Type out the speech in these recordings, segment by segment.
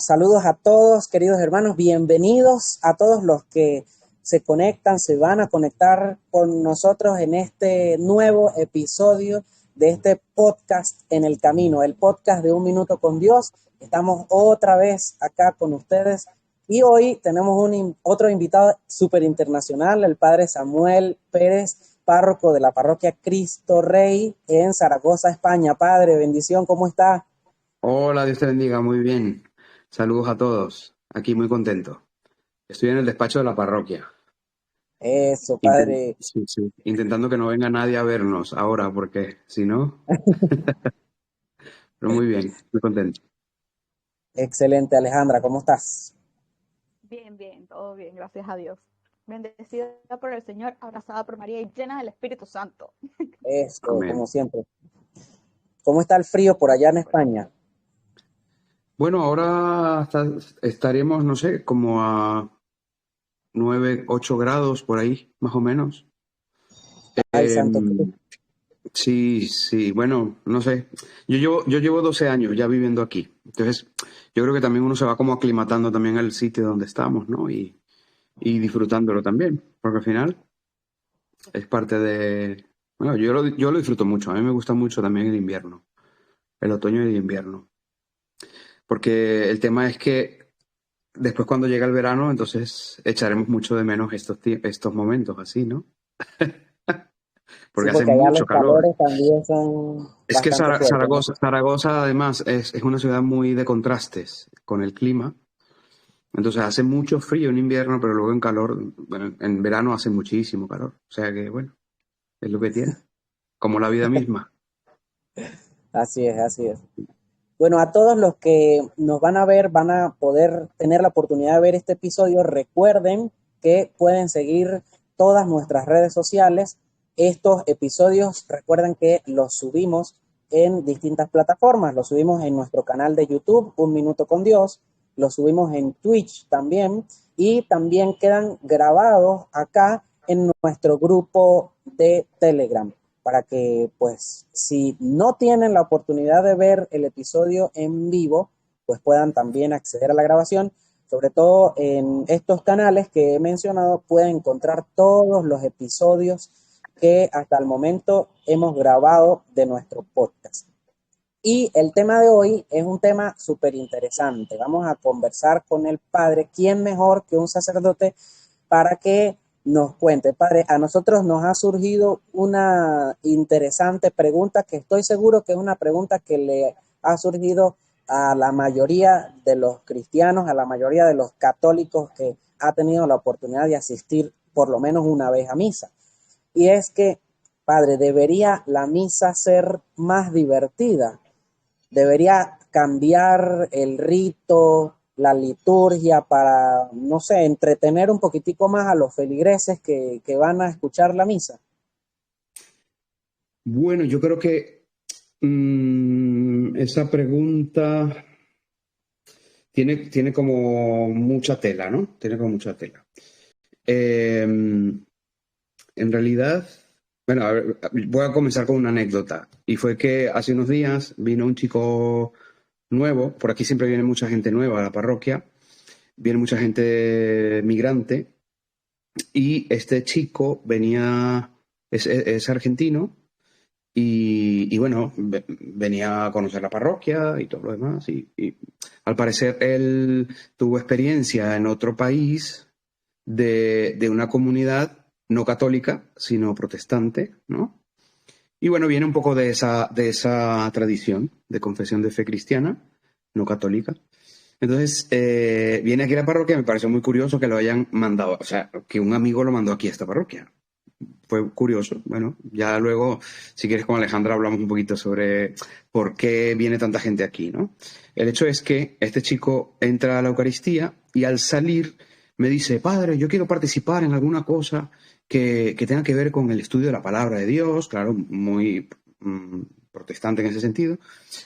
saludos a todos, queridos hermanos, bienvenidos a todos los que se conectan, se van a conectar con nosotros en este nuevo episodio de este podcast En el Camino, el podcast de Un Minuto con Dios. Estamos otra vez acá con ustedes y hoy tenemos otro invitado súper internacional, el padre Samuel Pérez, párroco de la parroquia Cristo Rey en Zaragoza, España. Padre, bendición, ¿cómo está? Hola, Dios te bendiga, muy bien. Saludos a todos. Aquí muy contento. Estoy en el despacho de la parroquia. Eso, padre. Sí, sí. Intentando que no venga nadie a vernos ahora, porque si no, pero muy bien, muy contento. Excelente, Alejandra, ¿cómo estás? Bien, bien, todo bien, gracias a Dios. Bendecida por el Señor, abrazada por María y llena del Espíritu Santo. Eso, Amén. como siempre. ¿Cómo está el frío por allá en España? Bueno, ahora estaremos, no sé, como a 9, 8 grados por ahí, más o menos. Ay, santo Cristo. Sí, sí, bueno, no sé. Yo llevo 12 años ya viviendo aquí. Entonces, yo creo que también uno se va como aclimatando también al sitio donde estamos, ¿no? Y disfrutándolo también, porque al final es parte de... Bueno, yo lo disfruto mucho. A mí me gusta mucho también el invierno, el otoño y el invierno. Porque el tema es que después cuando llega el verano, entonces echaremos mucho de menos estos momentos así, ¿no? Sí, Porque hace porque allá mucho los calor. calores también son Es que bastante fuertes, ¿no? Zaragoza además es una ciudad muy de contrastes con el clima. Entonces hace mucho frío en invierno, pero luego en calor, bueno, en verano hace muchísimo calor. O sea que, bueno, es lo que tiene. Como la vida misma. Así es, así es. Bueno, a todos los que nos van a ver, van a poder tener la oportunidad de ver este episodio. Recuerden que pueden seguir todas nuestras redes sociales. Estos episodios, recuerden que los subimos en distintas plataformas. Los subimos en nuestro canal de YouTube, Un Minuto con Dios. Los subimos en Twitch también. Y también quedan grabados acá en nuestro grupo de Telegram para que, pues, si no tienen la oportunidad de ver el episodio en vivo, pues puedan también acceder a la grabación. Sobre todo en estos canales que he mencionado, pueden encontrar todos los episodios que hasta el momento hemos grabado de nuestro podcast. Y el tema de hoy es un tema súper interesante. Vamos a conversar con el padre. ¿Quién mejor que un sacerdote para que nos cuente? Padre, a nosotros nos ha surgido una interesante pregunta que estoy seguro que es una pregunta que le ha surgido a la mayoría de los cristianos, a la mayoría de los católicos que ha tenido la oportunidad de asistir por lo menos una vez a misa. Y es que, padre, ¿debería la misa ser más divertida? ¿Debería cambiar el rito, la liturgia para, no sé, entretener un poquitico más a los feligreses que van a escuchar la misa? Bueno, yo creo que esa pregunta tiene como mucha tela, ¿no? Tiene como mucha tela. En realidad, bueno, a ver, voy a comenzar con una anécdota. Y fue que hace unos días vino un chico nuevo, por aquí siempre viene mucha gente nueva a la parroquia, viene mucha gente migrante, y este chico es argentino, y bueno, venía a conocer la parroquia y todo lo demás, y al parecer él tuvo experiencia en otro país de una comunidad no católica, sino protestante, ¿no? Y bueno, viene un poco de esa tradición de confesión de fe cristiana, no católica. Entonces, viene aquí a la parroquia, me pareció muy curioso que lo hayan mandado, o sea, que un amigo lo mandó aquí a esta parroquia. Fue curioso. Bueno, ya luego, si quieres, con Alejandra hablamos un poquito sobre por qué viene tanta gente aquí, ¿no? El hecho es que este chico entra a la Eucaristía y al salir me dice, padre, yo quiero participar en alguna cosa que tenga que ver con el estudio de la palabra de Dios, claro, muy protestante en ese sentido,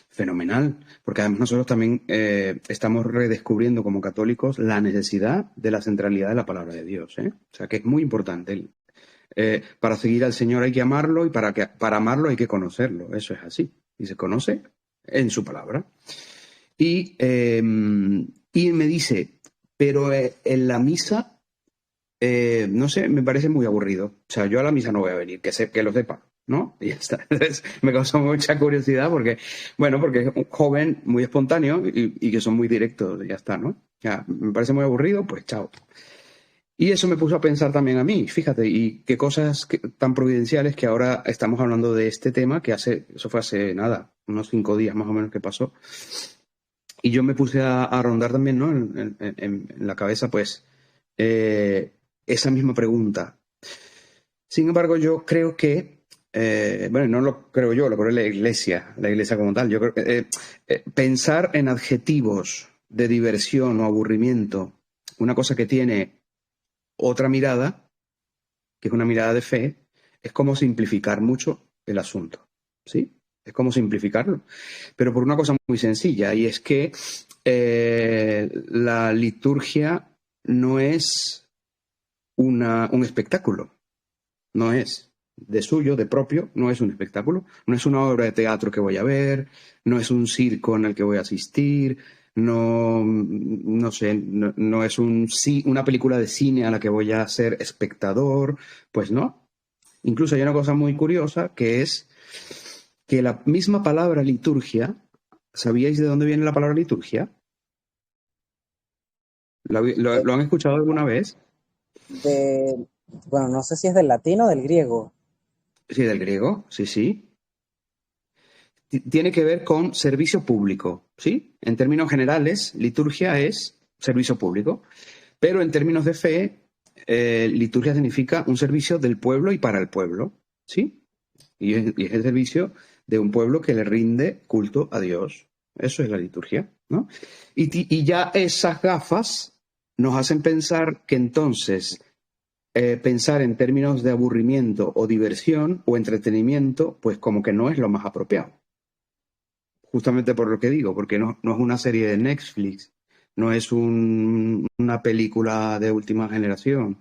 fenomenal, porque además nosotros también estamos redescubriendo como católicos la necesidad de la centralidad de la palabra de Dios, ¿eh? O sea, que es muy importante. Para seguir al Señor hay que amarlo y para amarlo hay que conocerlo. Eso es así. Y se conoce en su palabra. Y Y me dice, pero en la misa, no sé, me parece muy aburrido. O sea, yo a la misa no voy a venir, que lo sepa, ¿no? Y ya está. Entonces, me causó mucha curiosidad porque, bueno, porque es un joven muy espontáneo y que son muy directos, y ya está, ¿no? Ya, me parece muy aburrido, pues chao. Y eso me puso a pensar también a mí, fíjate, y qué cosas tan providenciales que ahora estamos hablando de este tema, que eso fue hace nada, unos 5 días más o menos que pasó. Y yo me puse a rondar también, ¿no? En la cabeza, pues, esa misma pregunta. Sin embargo, yo creo que, bueno, no lo creo yo, lo creo la iglesia como tal. Yo creo que pensar en adjetivos de diversión o aburrimiento, una cosa que tiene otra mirada, que es una mirada de fe, es como simplificar mucho el asunto, ¿sí? Es como simplificarlo, pero por una cosa muy sencilla, y es que la liturgia no es un espectáculo, no es de suyo, de propio, no es un espectáculo, no es una obra de teatro que voy a ver, no es un circo en el que voy a asistir, no sé, no es una película de cine a la que voy a ser espectador, pues no. Incluso hay una cosa muy curiosa que es que la misma palabra liturgia, ¿sabíais de dónde viene la palabra liturgia? Eh, ¿Lo han escuchado alguna vez? de, bueno, no sé si es del latino o del griego. Sí, del griego, sí, sí. Tiene que ver con servicio público, ¿sí? En términos generales, liturgia es servicio público, pero en términos de fe, liturgia significa un servicio del pueblo y para el pueblo, ¿sí? Y es el servicio de un pueblo que le rinde culto a Dios. Eso es la liturgia, ¿no? Y ya esas gafas nos hacen pensar que entonces pensar en términos de aburrimiento o diversión o entretenimiento, pues como que no es lo más apropiado. Justamente por lo que digo, porque no es una serie de Netflix, no es una película de última generación,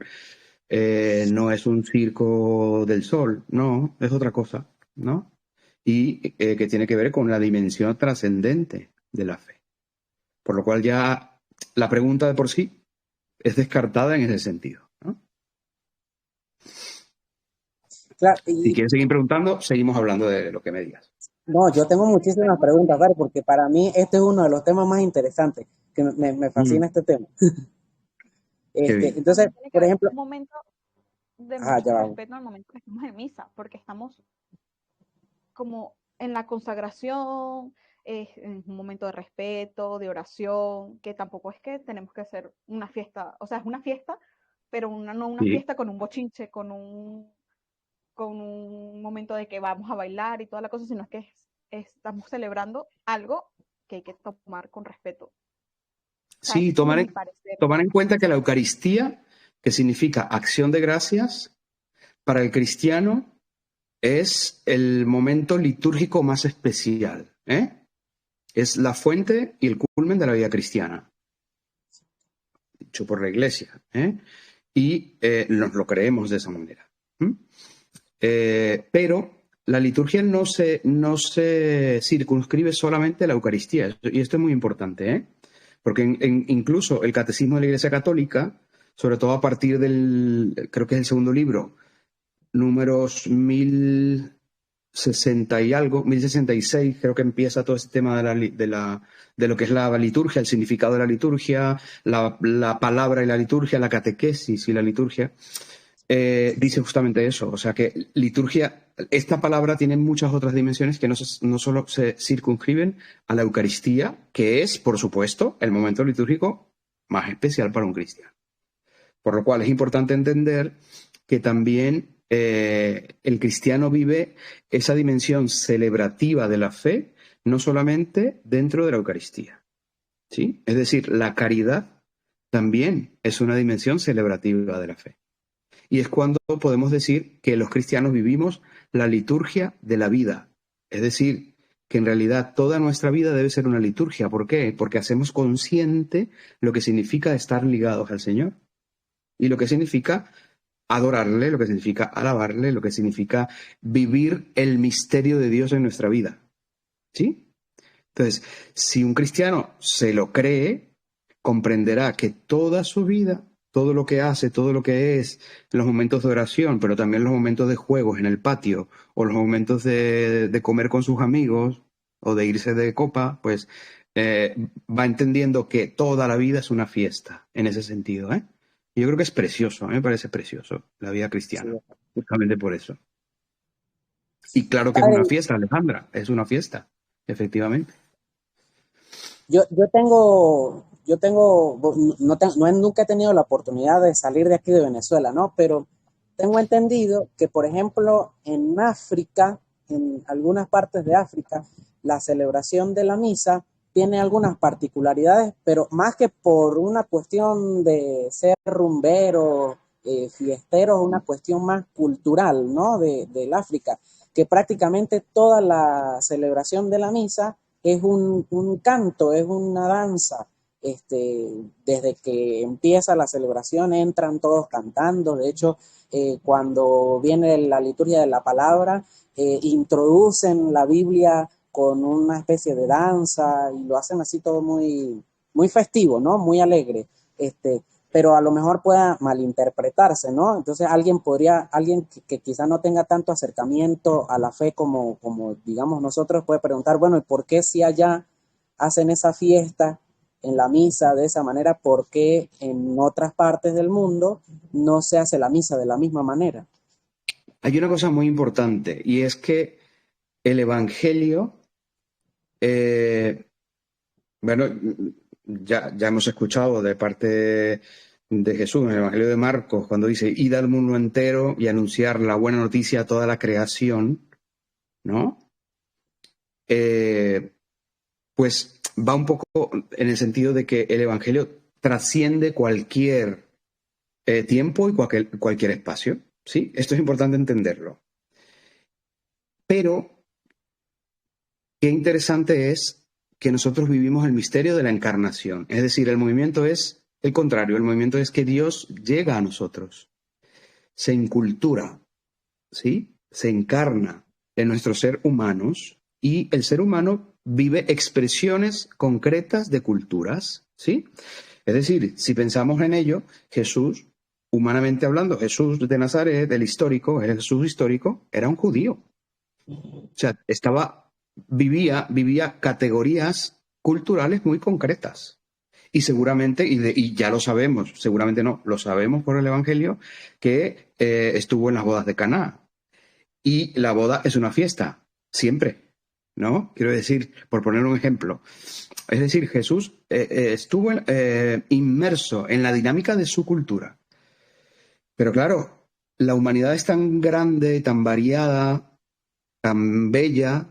no es un circo del sol, no, es otra cosa, ¿no? Y que tiene que ver con la dimensión trascendente de la fe. Por lo cual ya la pregunta de por sí es descartada en ese sentido, ¿no? Claro, Si y quieres seguir preguntando, seguimos hablando de lo que me digas. no, yo tengo muchísimas preguntas, Gary, porque para mí este es uno de los temas más interesantes, que me Mm, fascina este tema. qué bien. Entonces, También tiene que por haber ejemplo, un momento de ya mucho vamos. respeto en el momento que estamos en misa, porque estamos como en la consagración, en un momento de respeto, de oración, que tampoco es que tenemos que hacer una fiesta, o sea, es una fiesta, pero no una Sí. fiesta con un bochinche, con un momento de que vamos a bailar y toda la cosa, sino que estamos celebrando algo que hay que tomar con respeto. O sea, ese Sí, es como mi parecer. tomar en cuenta que la Eucaristía, que significa acción de gracias, para el cristiano es el momento litúrgico más especial, ¿eh? Es la fuente y el culmen de la vida cristiana, dicho por la Iglesia, ¿eh? Y nos lo creemos de esa manera. Pero la liturgia no se circunscribe solamente a la Eucaristía, y esto es muy importante, ¿eh? Porque incluso el Catecismo de la Iglesia Católica, sobre todo a partir creo que es el segundo libro, números 1060 y algo, 1066, creo que empieza todo este tema de lo que es la liturgia, el significado de la liturgia, la palabra y la liturgia, la catequesis y la liturgia. Dice justamente eso, o sea que liturgia, esta palabra tiene muchas otras dimensiones que no solo se circunscriben a la Eucaristía, que es, por supuesto, el momento litúrgico más especial para un cristiano. Por lo cual es importante entender que también el cristiano vive esa dimensión celebrativa de la fe, no solamente dentro de la Eucaristía, ¿sí? Es decir, la caridad también es una dimensión celebrativa de la fe. Y es cuando podemos decir que los cristianos vivimos la liturgia de la vida. Es decir, que en realidad toda nuestra vida debe ser una liturgia. ¿Por qué? Porque hacemos consciente lo que significa estar ligados al Señor y lo que significa adorarle, lo que significa alabarle, lo que significa vivir el misterio de Dios en nuestra vida. ¿Sí? Entonces, si un cristiano se lo cree, comprenderá que toda su vida, todo lo que hace, todo lo que es, los momentos de oración, pero también los momentos de juegos en el patio, o los momentos de comer con sus amigos, o de irse de copa, pues va entendiendo que toda la vida es una fiesta, en ese sentido, ¿eh? Y yo creo que es precioso, me parece precioso la vida Sí. cristiana, justamente por eso. Y claro que es una Padre, fiesta, Alejandra, es una fiesta, efectivamente. nunca he tenido la oportunidad de salir de aquí de Venezuela, ¿no? Pero tengo entendido que, por ejemplo, en África, en algunas partes de África, la celebración de la misa tiene algunas particularidades, pero más que por una cuestión de ser rumberos, fiesteros, una cuestión más cultural, ¿no? Del África, que prácticamente toda la celebración de la misa es un canto, es una danza. Desde que empieza la celebración entran todos cantando. De hecho, cuando viene la liturgia de la palabra, introducen la Biblia con una especie de danza y lo hacen así todo muy, muy festivo, ¿no? Muy alegre. Pero a lo mejor pueda malinterpretarse, ¿no? Entonces alguien que quizá no tenga tanto acercamiento a la fe como digamos nosotros, puede preguntar, bueno, ¿y por qué si allá hacen esa fiesta en la misa de esa manera, por qué en otras partes del mundo no se hace la misa de la misma manera? Hay una cosa muy importante y es que el Evangelio, eh, bueno, ya hemos escuchado de parte de Jesús en el Evangelio de Marcos, cuando dice, id al mundo entero y anunciar la buena noticia a toda la creación, ¿no? Pues va un poco en el sentido de que el Evangelio trasciende cualquier tiempo y cualquier espacio, ¿sí? Esto es importante entenderlo. Pero qué interesante es que nosotros vivimos el misterio de la encarnación. Es decir, el movimiento es el contrario, el movimiento es que Dios llega a nosotros, se incultura, ¿sí? Se encarna en nuestro ser humanos y el ser humano vive expresiones concretas de culturas, ¿sí? Es decir, si pensamos en ello, Jesús, humanamente hablando, Jesús de Nazaret, el histórico, el Jesús histórico, era un judío. O sea, vivía categorías culturales muy concretas. Y seguramente, y ya lo sabemos, seguramente no, lo sabemos por el Evangelio, que estuvo en las bodas de Caná. Y la boda es una fiesta, siempre, ¿no? Quiero decir, por poner un ejemplo. Es decir, Jesús estuvo inmerso en la dinámica de su cultura. Pero claro, la humanidad es tan grande, tan variada, tan bella,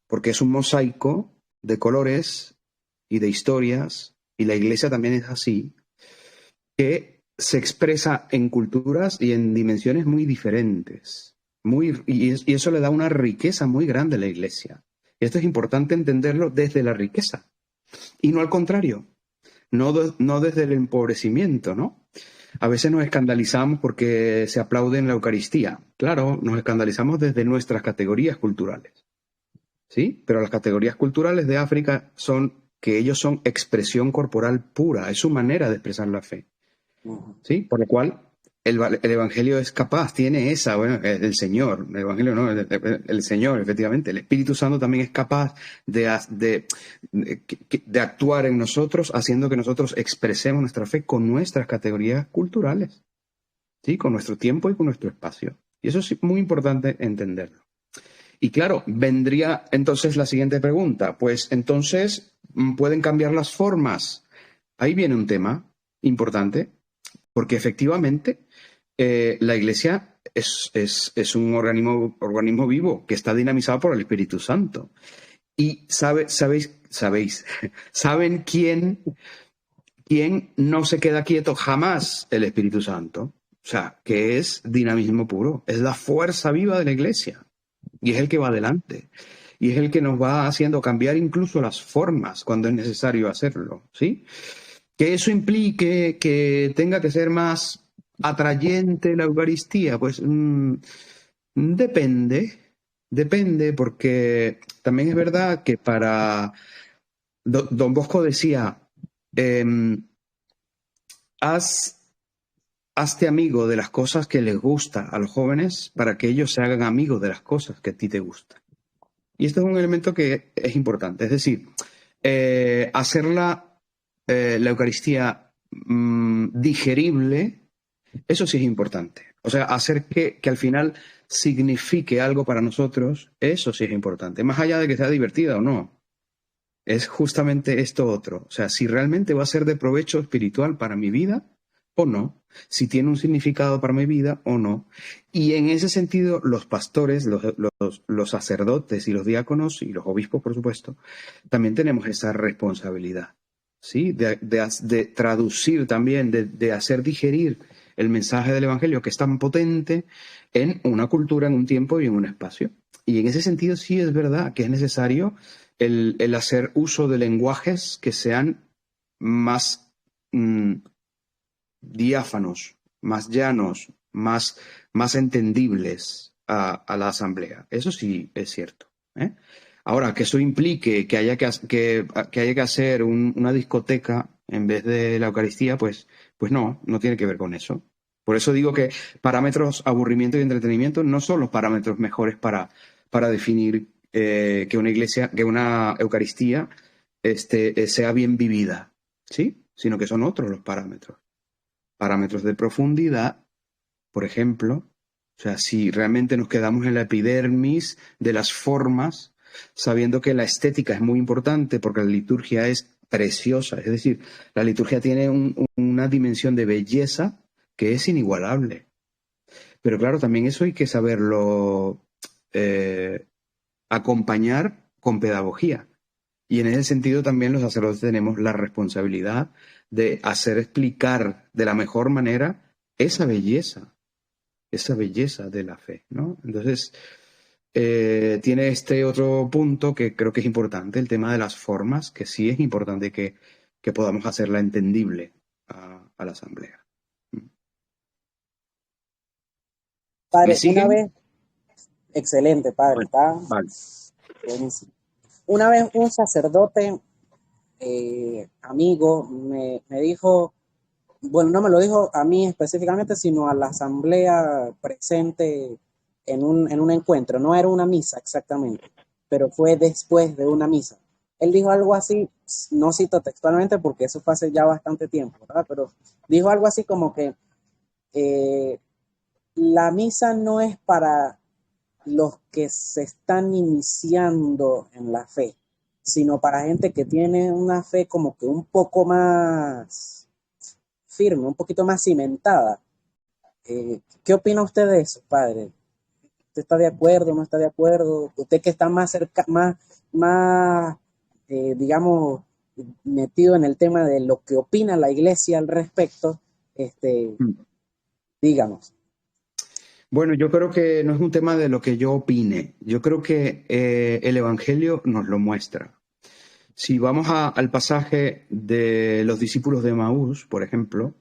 porque es un mosaico de colores y de historias, y la iglesia también es así, que se expresa en culturas y en dimensiones muy diferentes. Y eso le da una riqueza muy grande a la iglesia. Y esto es importante entenderlo desde la riqueza, y no al contrario, no desde el empobrecimiento, ¿no? A veces nos escandalizamos porque se aplaude en la Eucaristía. Claro, nos escandalizamos desde nuestras categorías culturales. ¿Sí? Pero las categorías culturales de África son que ellos son expresión corporal pura, es su manera de expresar la fe. ¿Sí? Por lo cual el Evangelio es capaz, tiene esa, bueno, el Señor, el Evangelio no, el Señor, efectivamente, el Espíritu Santo también es capaz de actuar en nosotros, haciendo que nosotros expresemos nuestra fe con nuestras categorías culturales, ¿sí? Con nuestro tiempo y con nuestro espacio. Y eso es muy importante entenderlo. Y claro, vendría entonces la siguiente pregunta. Pues entonces, ¿pueden cambiar las formas? Ahí viene un tema importante, porque efectivamente la Iglesia es un organismo vivo que está dinamizado por el Espíritu Santo. Y ¿saben quién no se queda quieto jamás? El Espíritu Santo. O sea, que es dinamismo puro, es la fuerza viva de la Iglesia. Y es el que va adelante. Y es el que nos va haciendo cambiar incluso las formas cuando es necesario hacerlo, ¿sí? Que eso implique que tenga que ser más atrayente la Eucaristía, pues depende, porque también es verdad que Don Bosco decía, em, hazte amigo de las cosas que les gusta a los jóvenes para que ellos se hagan amigos de las cosas que a ti te gustan. Y esto es un elemento que es importante. Es decir, hacer la Eucaristía digerible, eso sí es importante. O sea, hacer que al final signifique algo para nosotros, eso sí es importante. Más allá de que sea divertida o no. Es justamente esto otro. O sea, si realmente va a ser de provecho espiritual para mi vida o no. Si tiene un significado para mi vida o no. Y en ese sentido, los pastores, los sacerdotes y los diáconos y los obispos, por supuesto, también tenemos esa responsabilidad, ¿sí? De traducir también, de hacer digerir el mensaje del Evangelio, que es tan potente, en una cultura, en un tiempo y en un espacio. Y en ese sentido sí es verdad que es necesario el hacer uso de lenguajes que sean más diáfanos, más llanos, más entendibles a la asamblea. Eso sí es cierto, ¿eh? Ahora, que eso implique que haya que hacer una discoteca en vez de la Eucaristía, pues no tiene que ver con eso. Por eso digo que parámetros aburrimiento y entretenimiento no son los parámetros mejores para definir que una iglesia, que una Eucaristía sea bien vivida, ¿sí? Sino que son otros los parámetros. Parámetros de profundidad, por ejemplo. O sea, si realmente nos quedamos en la epidermis de las formas, sabiendo que la estética es muy importante porque la liturgia es preciosa, es decir, la liturgia tiene una dimensión de belleza que es inigualable. Pero claro, también eso hay que saberlo acompañar con pedagogía. Y en ese sentido también los sacerdotes tenemos la responsabilidad de hacer explicar de la mejor manera esa belleza de la fe, ¿no? Entonces, tiene este otro punto que creo que es importante, el tema de las formas, que sí es importante que podamos hacerla entendible a la asamblea. ¿Me Padre, una siguen? vez, excelente, padre, está Vale. buenísimo. Una vez un sacerdote, amigo, me dijo, bueno, no me lo dijo a mí específicamente, sino a la asamblea presente en un encuentro. No era una misa exactamente, pero fue después de una misa. Él dijo algo así, no cito textualmente porque eso fue hace ya bastante tiempo, ¿verdad? Pero dijo algo así como que eh, la misa no es para los que se están iniciando en la fe, sino para gente que tiene una fe como que un poco más firme, un poquito más cimentada. ¿Qué opina usted de eso, padre? ¿Usted está de acuerdo, no está de acuerdo? Usted que está más cerca, más digamos, metido en el tema de lo que opina la iglesia al respecto, díganos. Bueno, yo creo que no es un tema de lo que yo opine. Yo creo que el Evangelio nos lo muestra. Si vamos al pasaje de los discípulos de Maús, por ejemplo,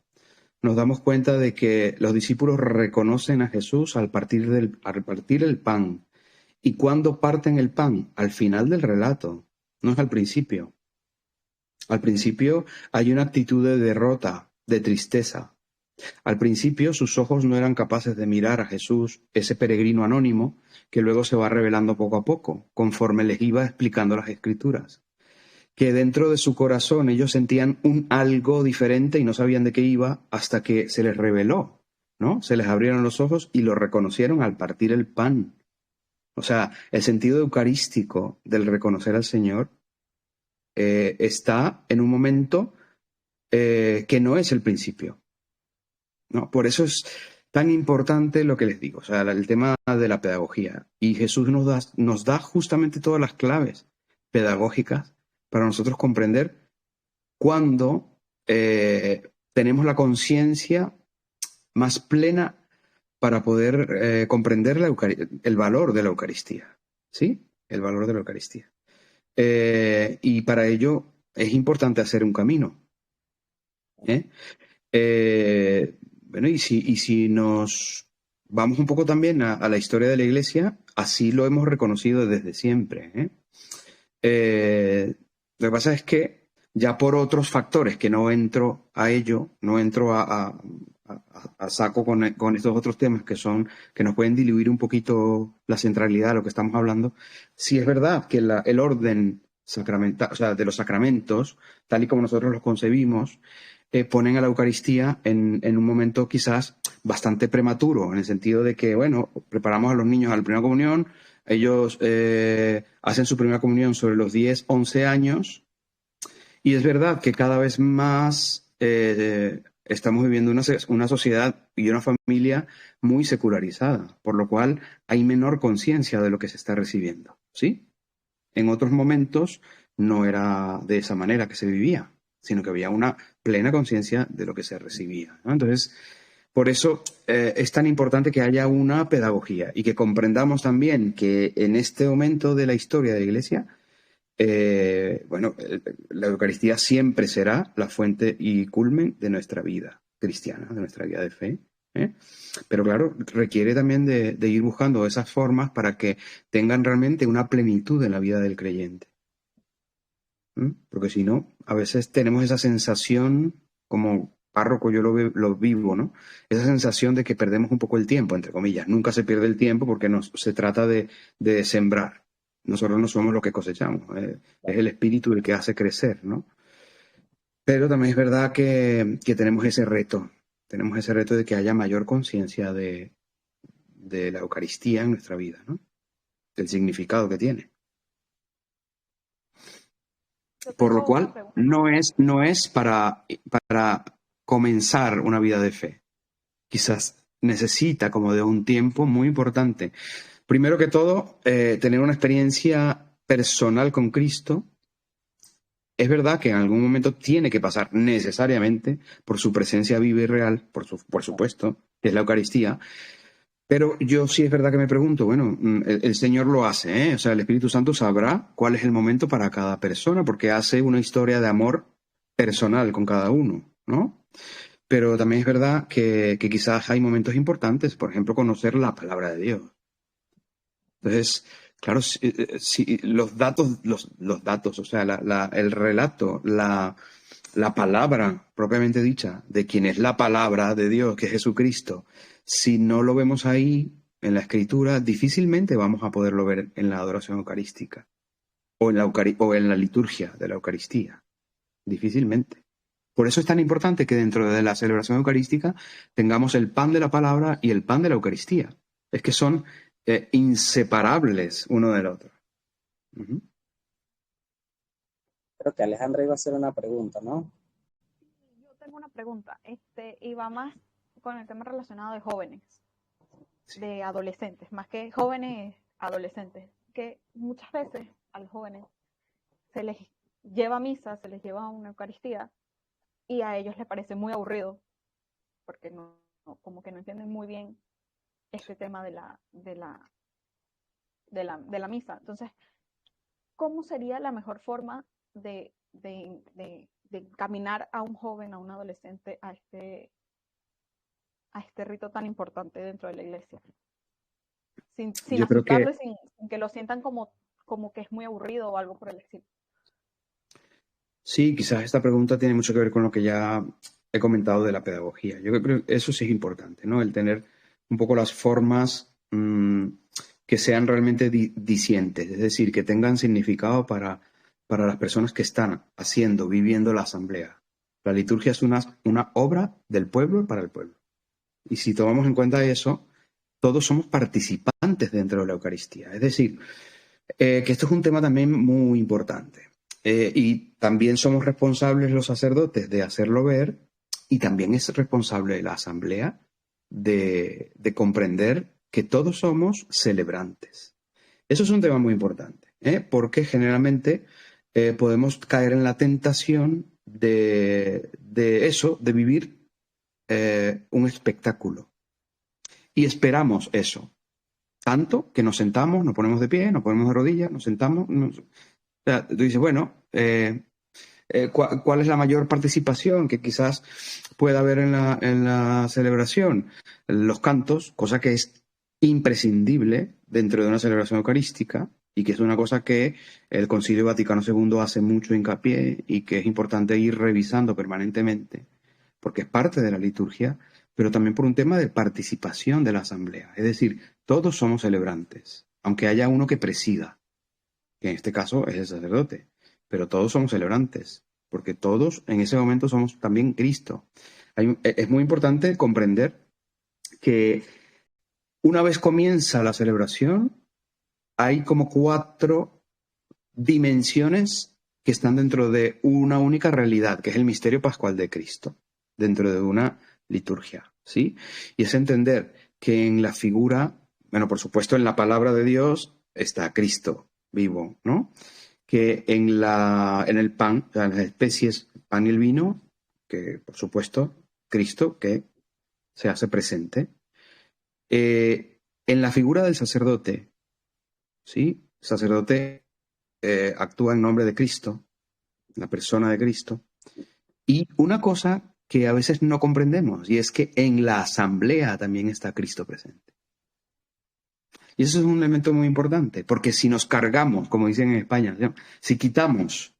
nos damos cuenta de que los discípulos reconocen a Jesús al partir el pan. ¿Y cuándo parten el pan? Al final del relato, no es al principio. Al principio hay una actitud de derrota, de tristeza. Al principio sus ojos no eran capaces de mirar a Jesús, ese peregrino anónimo, que luego se va revelando poco a poco, conforme les iba explicando las Escrituras. Que dentro de su corazón ellos sentían un algo diferente y no sabían de qué iba hasta que se les reveló, ¿no? Se les abrieron los ojos y lo reconocieron al partir el pan. O sea, el sentido eucarístico del reconocer al Señor está en un momento que no es el principio, ¿no? Por eso es tan importante lo que les digo, o sea, el tema de la pedagogía. Y Jesús nos da justamente todas las claves pedagógicas para nosotros comprender cuándo tenemos la conciencia más plena para poder comprender el valor de la Eucaristía, ¿sí? El valor de la Eucaristía. Y para ello es importante hacer un camino, ¿eh? Bueno, y si nos vamos un poco también a la historia de la Iglesia, así lo hemos reconocido desde siempre, ¿eh? Lo que pasa es que ya por otros factores que no entro a ello, no entro a saco con estos otros temas que nos pueden diluir un poquito la centralidad de lo que estamos hablando. Sí es verdad que el orden sacramental, o sea, de los sacramentos, tal y como nosotros los concebimos, ponen a la Eucaristía en un momento quizás bastante prematuro, en el sentido de que, bueno, preparamos a los niños a la primera comunión, ellos hacen su primera comunión sobre los 10, 11 años, y es verdad que cada vez más estamos viviendo una sociedad y una familia muy secularizada, por lo cual hay menor conciencia de lo que se está recibiendo, ¿sí? En otros momentos no era de esa manera que se vivía, sino que había una plena conciencia de lo que se recibía, ¿no? Entonces, por eso es tan importante que haya una pedagogía y que comprendamos también que en este momento de la historia de la Iglesia, la Eucaristía siempre será la fuente y culmen de nuestra vida cristiana, de nuestra vida de fe, ¿eh? Pero claro, requiere también de ir buscando esas formas para que tengan realmente una plenitud en la vida del creyente. Porque si no, a veces tenemos esa sensación, como párroco yo lo vivo, ¿no? Esa sensación de que perdemos un poco el tiempo, entre comillas. Nunca se pierde el tiempo porque se trata de sembrar. Nosotros no somos los que cosechamos, es el Espíritu el que hace crecer, ¿no? Pero también es verdad que tenemos ese reto de que haya mayor conciencia de la Eucaristía en nuestra vida, ¿no? Del significado que tiene. Por lo cual, no es para comenzar una vida de fe. Quizás necesita como de un tiempo muy importante. Primero que todo, tener una experiencia personal con Cristo. Es verdad que en algún momento tiene que pasar necesariamente por su presencia viva y real, por supuesto, que es la Eucaristía. Pero yo sí es verdad que me pregunto, bueno, el Señor lo hace, ¿eh? O sea, el Espíritu Santo sabrá cuál es el momento para cada persona, porque hace una historia de amor personal con cada uno, ¿no? Pero también es verdad que quizás hay momentos importantes, por ejemplo, conocer la palabra de Dios. Entonces, claro, si los datos, o sea, el relato, la palabra propiamente dicha de quien es la palabra de Dios, que es Jesucristo, si no lo vemos ahí en la Escritura, difícilmente vamos a poderlo ver en la adoración eucarística o en la liturgia de la Eucaristía. Difícilmente. Por eso es tan importante que dentro de la celebración eucarística tengamos el pan de la palabra y el pan de la Eucaristía. Es que son inseparables uno del otro. Uh-huh. Creo que Alejandra iba a hacer una pregunta, ¿no? Yo tengo una pregunta, y va más con el tema relacionado de jóvenes, sí, de adolescentes, más que jóvenes, adolescentes, que muchas veces a los jóvenes se les lleva a misa, se les lleva a una Eucaristía, y a ellos les parece muy aburrido, porque como que no entienden muy bien este tema de la misa. Entonces, ¿cómo sería la mejor forma de caminar a un joven, a un adolescente, a este rito tan importante dentro de la iglesia? Sin asustarlo y sin que lo sientan como que es muy aburrido o algo por el estilo. Sí, quizás esta pregunta tiene mucho que ver con lo que ya he comentado de la pedagogía. Yo creo que eso sí es importante, ¿no? El tener un poco las formas que sean realmente dicientes, es decir, que tengan significado para las personas que están viviendo la asamblea. La liturgia es una obra del pueblo para el pueblo. Y si tomamos en cuenta eso, todos somos participantes dentro de la Eucaristía. Es decir, que esto es un tema también muy importante. Y también somos responsables los sacerdotes de hacerlo ver, y también es responsable la asamblea de comprender que todos somos celebrantes. Eso es un tema muy importante, porque generalmente podemos caer en la tentación de vivir un espectáculo. Y esperamos eso. Tanto que nos sentamos, nos ponemos de pie, nos ponemos de rodillas, nos sentamos. O sea, tú dices, bueno, ¿cuál es la mayor participación que quizás pueda haber en la celebración? Los cantos, cosa que es imprescindible dentro de una celebración eucarística, y que es una cosa que el Concilio Vaticano II hace mucho hincapié y que es importante ir revisando permanentemente, porque es parte de la liturgia, pero también por un tema de participación de la asamblea. Es decir, todos somos celebrantes, aunque haya uno que presida, que en este caso es el sacerdote, pero todos somos celebrantes, porque todos en ese momento somos también Cristo. Es muy importante comprender que una vez comienza la celebración, hay como 4 dimensiones que están dentro de una única realidad, que es el misterio pascual de Cristo, dentro de una liturgia, ¿sí? Y es entender que en la figura, bueno, por supuesto, en la palabra de Dios está Cristo vivo, ¿no? Que en el pan, o sea, en las especies, el pan y el vino, que por supuesto, Cristo, que se hace presente. En la figura del sacerdote, ¿sí? El sacerdote actúa en nombre de Cristo, la persona de Cristo. Y una cosa que a veces no comprendemos, y es que en la asamblea también está Cristo presente. Y eso es un elemento muy importante, porque si nos cargamos, como dicen en España, ¿no? si quitamos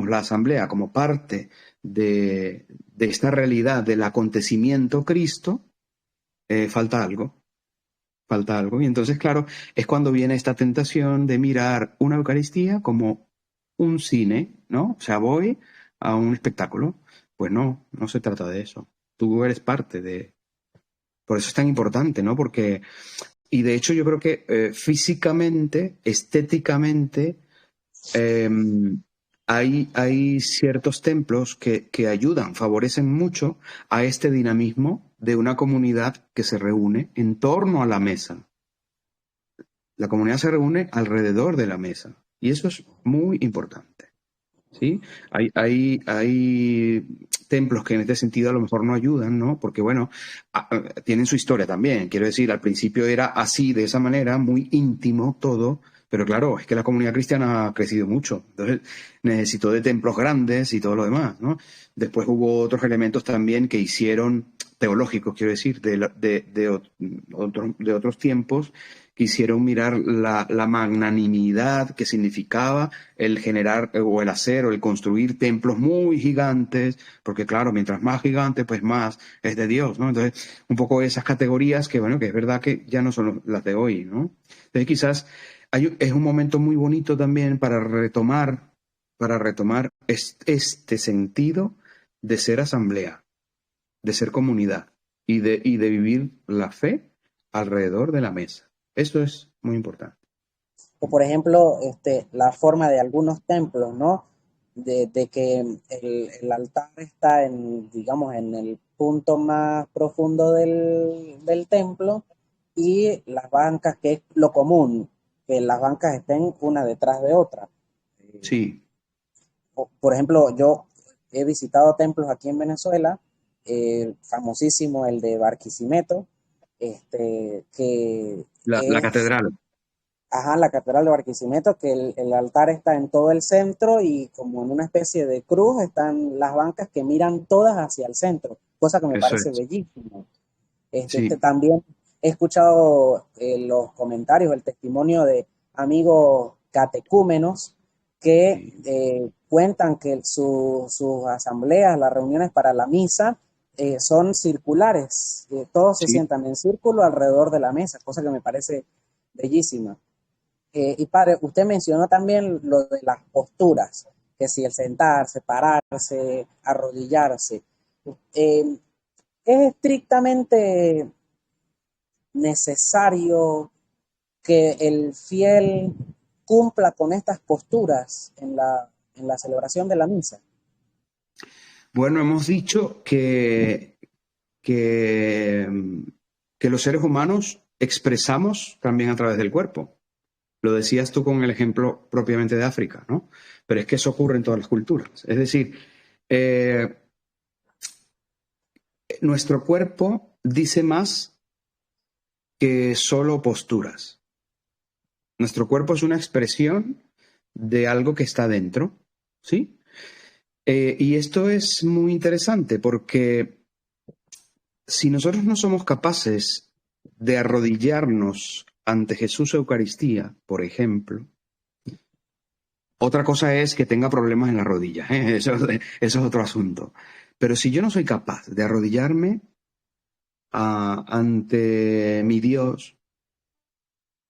la asamblea como parte de esta realidad del acontecimiento Cristo, falta algo. Falta algo. Y entonces, claro, es cuando viene esta tentación de mirar una Eucaristía como un cine, ¿no? O sea, voy a un espectáculo. Pues no, no se trata de eso. Tú eres parte de... Por eso es tan importante, ¿no? Porque, y de hecho yo creo que físicamente, estéticamente, eh, hay ciertos templos que ayudan, favorecen mucho a este dinamismo de una comunidad que se reúne en torno a la mesa. La comunidad se reúne alrededor de la mesa y eso es muy importante, ¿sí? Hay templos que en este sentido a lo mejor no ayudan, ¿no? Porque, bueno, tienen su historia también. Quiero decir, al principio era así, de esa manera, muy íntimo todo, pero claro, es que la comunidad cristiana ha crecido mucho. Entonces, necesitó de templos grandes y todo lo demás, ¿no? Después hubo otros elementos también que hicieron, teológicos, quiero decir, de otros tiempos, quisieron mirar la magnanimidad que significaba el generar o el hacer o el construir templos muy gigantes, porque claro, mientras más gigante, pues más es de Dios, ¿no? Entonces, un poco esas categorías que, bueno, que es verdad que ya no son las de hoy, ¿no? Entonces, quizás es un momento muy bonito también para retomar este sentido de ser asamblea, de ser comunidad y de vivir la fe alrededor de la mesa. Eso es muy importante. O por ejemplo, la forma de algunos templos, ¿no? De que el altar está digamos, en el punto más profundo del templo y las bancas, que es lo común, que las bancas estén una detrás de otra. Sí. Por ejemplo, yo he visitado templos aquí en Venezuela, famosísimo el de Barquisimeto, que La es, catedral. ajá, la catedral de Barquisimeto, que el altar está en todo el centro y como en una especie de cruz están las bancas que miran todas hacia el centro, cosa que me Eso parece es. bellísimo. Sí, También he escuchado los comentarios, el testimonio de amigos catecúmenos que sí, cuentan que sus asambleas, las reuniones para la misa, son circulares, todos se sí, sientan en círculo alrededor de la mesa, cosa que me parece bellísima. Y padre, usted mencionó también lo de las posturas, que si el sentarse, pararse, arrodillarse. Eh, ¿Es estrictamente necesario que el fiel cumpla con estas posturas en la celebración de la misa? Bueno, hemos dicho que los seres humanos expresamos también a través del cuerpo. Lo decías tú con el ejemplo propiamente de África, ¿no? Pero es que eso ocurre en todas las culturas. Es decir, eh, nuestro cuerpo dice más que solo posturas. Nuestro cuerpo es una expresión de algo que está dentro, ¿sí? Y esto es muy interesante porque si nosotros no somos capaces de arrodillarnos ante Jesús Eucaristía, por ejemplo, otra cosa es que tenga problemas en las rodillas, ¿eh? Eso es otro asunto. Pero si yo no soy capaz de arrodillarme ante mi Dios,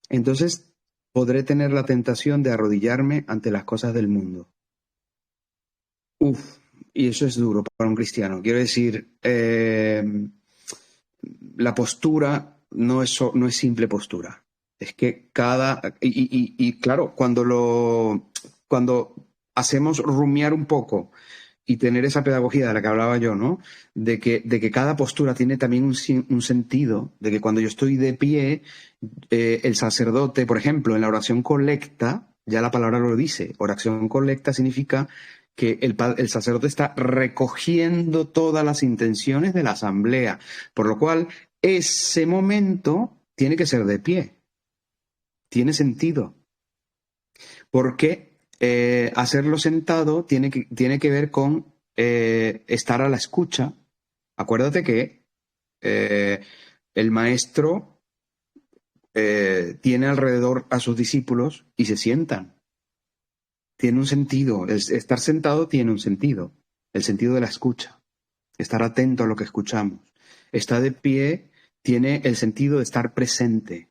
entonces podré tener la tentación de arrodillarme ante las cosas del mundo. Uf, y eso es duro para un cristiano. Quiero decir, la postura no es simple postura. Es que y claro, cuando hacemos rumiar un poco y tener esa pedagogía de la que hablaba yo, ¿no? De que cada postura tiene también un sentido, de que cuando yo estoy de pie, el sacerdote, por ejemplo, en la oración colecta, ya la palabra lo dice, oración colecta significa que el sacerdote está recogiendo todas las intenciones de la asamblea, por lo cual ese momento tiene que ser de pie, tiene sentido, porque hacerlo sentado tiene que ver con estar a la escucha. Acuérdate que el maestro tiene alrededor a sus discípulos y se sientan. Tiene un sentido. Estar sentado tiene un sentido. El sentido de la escucha. Estar atento a lo que escuchamos. Estar de pie tiene el sentido de estar presente,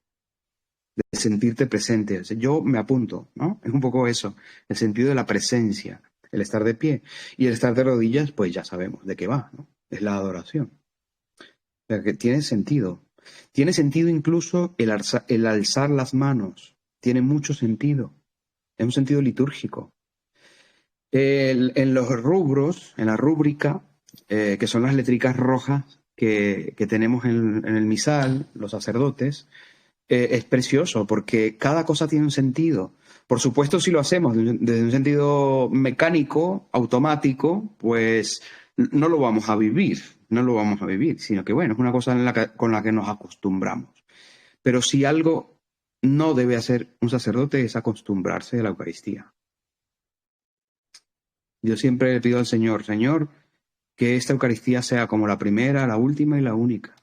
de sentirte presente. O sea, yo me apunto, ¿no? Es un poco eso, el sentido de la presencia, el estar de pie. Y el estar de rodillas, pues ya sabemos de qué va, ¿no? Es la adoración. O sea, que tiene sentido. Tiene sentido incluso el alzar las manos. Tiene mucho sentido. Es un sentido litúrgico. En los rubros, en la rúbrica, que son las letricas rojas que tenemos en el misal, los sacerdotes, es precioso porque cada cosa tiene un sentido. Por supuesto, si lo hacemos desde un sentido mecánico, automático, pues no lo vamos a vivir, no lo vamos a vivir, sino que bueno, es una cosa con la que nos acostumbramos. Pero si algo no debe hacer un sacerdote es acostumbrarse a la Eucaristía. Yo siempre le pido al Señor, Señor, que esta Eucaristía sea como la primera, la última y la única,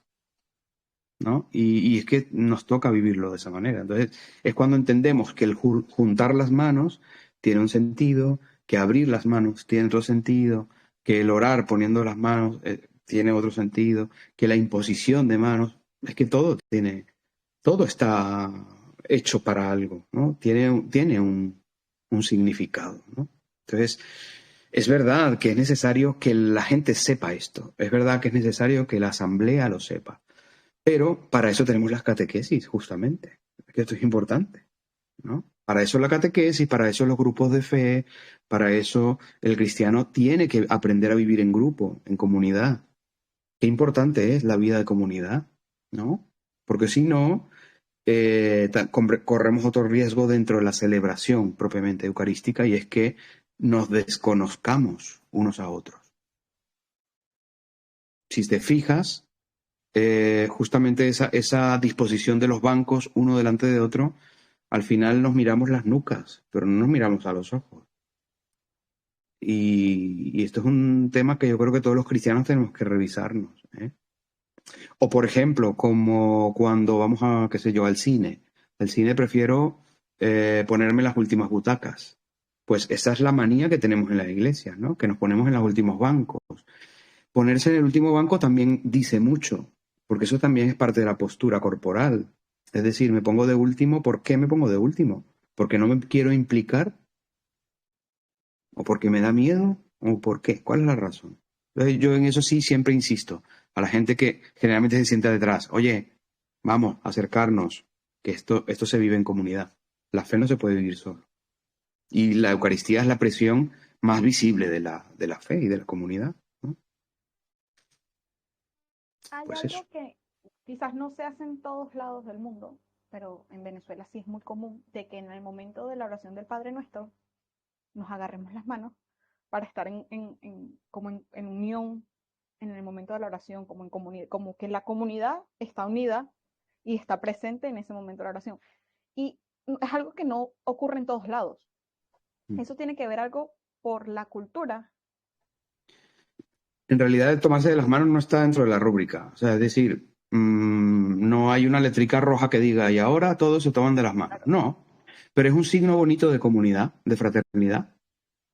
¿no? Y es que nos toca vivirlo de esa manera. Entonces, es cuando entendemos que el juntar las manos tiene un sentido, que abrir las manos tiene otro sentido, que el orar poniendo las manos tiene otro sentido, que la imposición de manos, es que todo está hecho para algo, ¿no? Tiene un significado, ¿no? Entonces, es verdad que es necesario que la gente sepa esto, es verdad que es necesario que la asamblea lo sepa, pero para eso tenemos las catequesis, justamente, que esto es importante, ¿no? Para eso la catequesis, para eso los grupos de fe, para eso el cristiano tiene que aprender a vivir en grupo, en comunidad. Qué importante es la vida de comunidad, ¿no? Porque si no, corremos otro riesgo dentro de la celebración propiamente eucarística y es que nos desconozcamos unos a otros. Si te fijas, justamente esa disposición de los bancos uno delante de otro, al final nos miramos las nucas, pero no nos miramos a los ojos. Y esto es un tema que yo creo que todos los cristianos tenemos que revisarnos, ¿eh? O por ejemplo, como cuando vamos a, qué sé yo, al cine. Al cine prefiero ponerme las últimas butacas. Pues esa es la manía que tenemos en la iglesia, ¿no? Que nos ponemos en los últimos bancos. Ponerse en el último banco también dice mucho, porque eso también es parte de la postura corporal. Es decir, me pongo de último, ¿por qué me pongo de último? ¿Porque no me quiero implicar? ¿O porque me da miedo? ¿O por qué? ¿Cuál es la razón? Entonces, yo en eso sí siempre insisto a la gente que generalmente se sienta detrás. Oye, vamos a acercarnos, que esto se vive en comunidad. La fe no se puede vivir solo. Y la Eucaristía es la presión más visible de la fe y de la comunidad, ¿no? Hay Pues eso. algo que quizás no se hace en todos lados del mundo, pero en Venezuela sí es muy común, de que en el momento de la oración del Padre Nuestro nos agarremos las manos para estar como en unión en el momento de la oración, como en comunidad, como que la comunidad está unida y está presente en ese momento de la oración. Y es algo que no ocurre en todos lados. Eso tiene que ver algo por la cultura. En realidad, el tomarse de las manos no está dentro de la rúbrica. O sea, es decir, No hay una letrica roja que diga, y ahora todos se toman de las manos. No, pero es un signo bonito de comunidad, de fraternidad.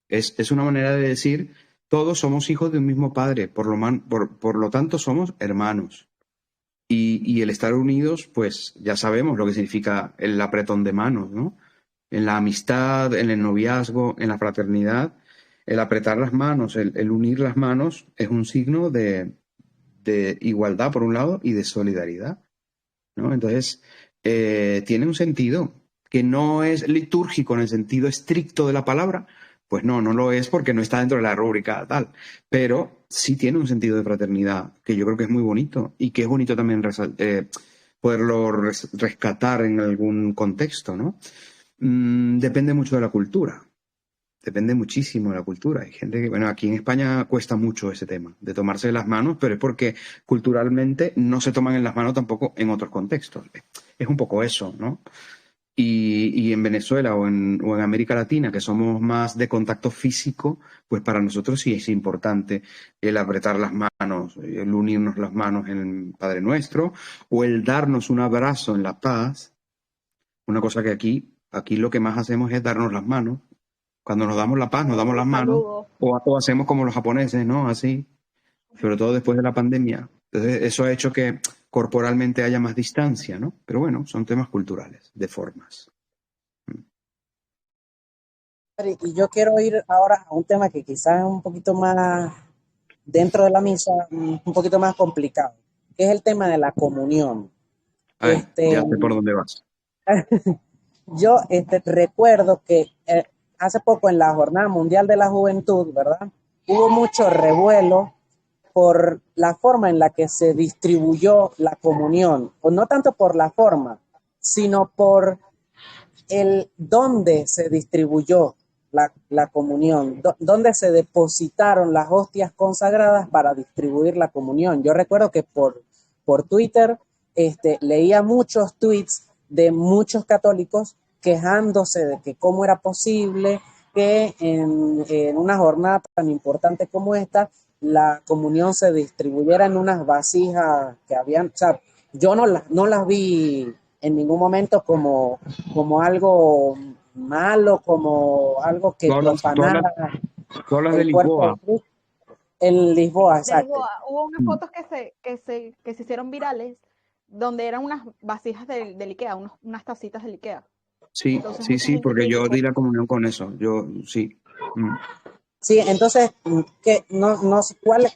Es una manera de decir, todos somos hijos de un mismo padre, por lo tanto somos hermanos. Y el estar unidos, pues ya sabemos lo que significa el apretón de manos, ¿no? En la amistad, en el noviazgo, en la fraternidad, el apretar las manos, el unir las manos es un signo de igualdad, por un lado, y de solidaridad, ¿no? Entonces, tiene un sentido que no es litúrgico en el sentido estricto de la palabra, pues no, no lo es porque no está dentro de la rúbrica tal, pero sí tiene un sentido de fraternidad que yo creo que es muy bonito y que es bonito también poderlo rescatar en algún contexto, ¿no? Depende mucho de la cultura. Depende muchísimo de la cultura. Hay gente que, bueno, aquí en España cuesta mucho ese tema de tomarse las manos, pero es porque culturalmente no se toman en las manos tampoco en otros contextos. Es un poco eso, ¿no? Y en Venezuela o en América Latina, que somos más de contacto físico, pues para nosotros sí es importante el apretar las manos, el unirnos las manos en el Padre Nuestro, o el darnos un abrazo en la paz. Una cosa que aquí lo que más hacemos es darnos las manos. Cuando nos damos la paz, nos damos las manos, Saludos. o hacemos como los japoneses, ¿no? Así, sobre todo después de la pandemia. Entonces, eso ha hecho que corporalmente haya más distancia, ¿no? Pero bueno, son temas culturales, de formas. Y yo quiero ir ahora a un tema que quizás es un poquito más dentro de la misa, un poquito más complicado, que es el tema de la comunión. Ay, Este, ya sé por dónde vas. yo recuerdo que hace poco en la Jornada Mundial de la Juventud, ¿verdad? Hubo mucho revuelo por la forma en la que se distribuyó la comunión, o no tanto por la forma, sino por el dónde se distribuyó la comunión, dónde se depositaron las hostias consagradas para distribuir la comunión. Yo recuerdo que por Twitter leía muchos tweets de muchos católicos quejándose de que cómo era posible que en una jornada tan importante como esta, la comunión se distribuyera en unas vasijas que habían, o sea, yo no las vi en ningún momento como algo malo, como algo que Tú hablas, tú hablas, profanara tú hablas de el cuerpo de Lisboa. Cristo. En Lisboa, De exacto. Lisboa, hubo unas Mm. fotos que se hicieron virales donde eran unas vasijas del IKEA, unas tacitas del IKEA. Sí, Entonces sí, mucha sí, gente porque yo criticó. di la comunión con eso. Yo, sí. Mm. Sí, entonces,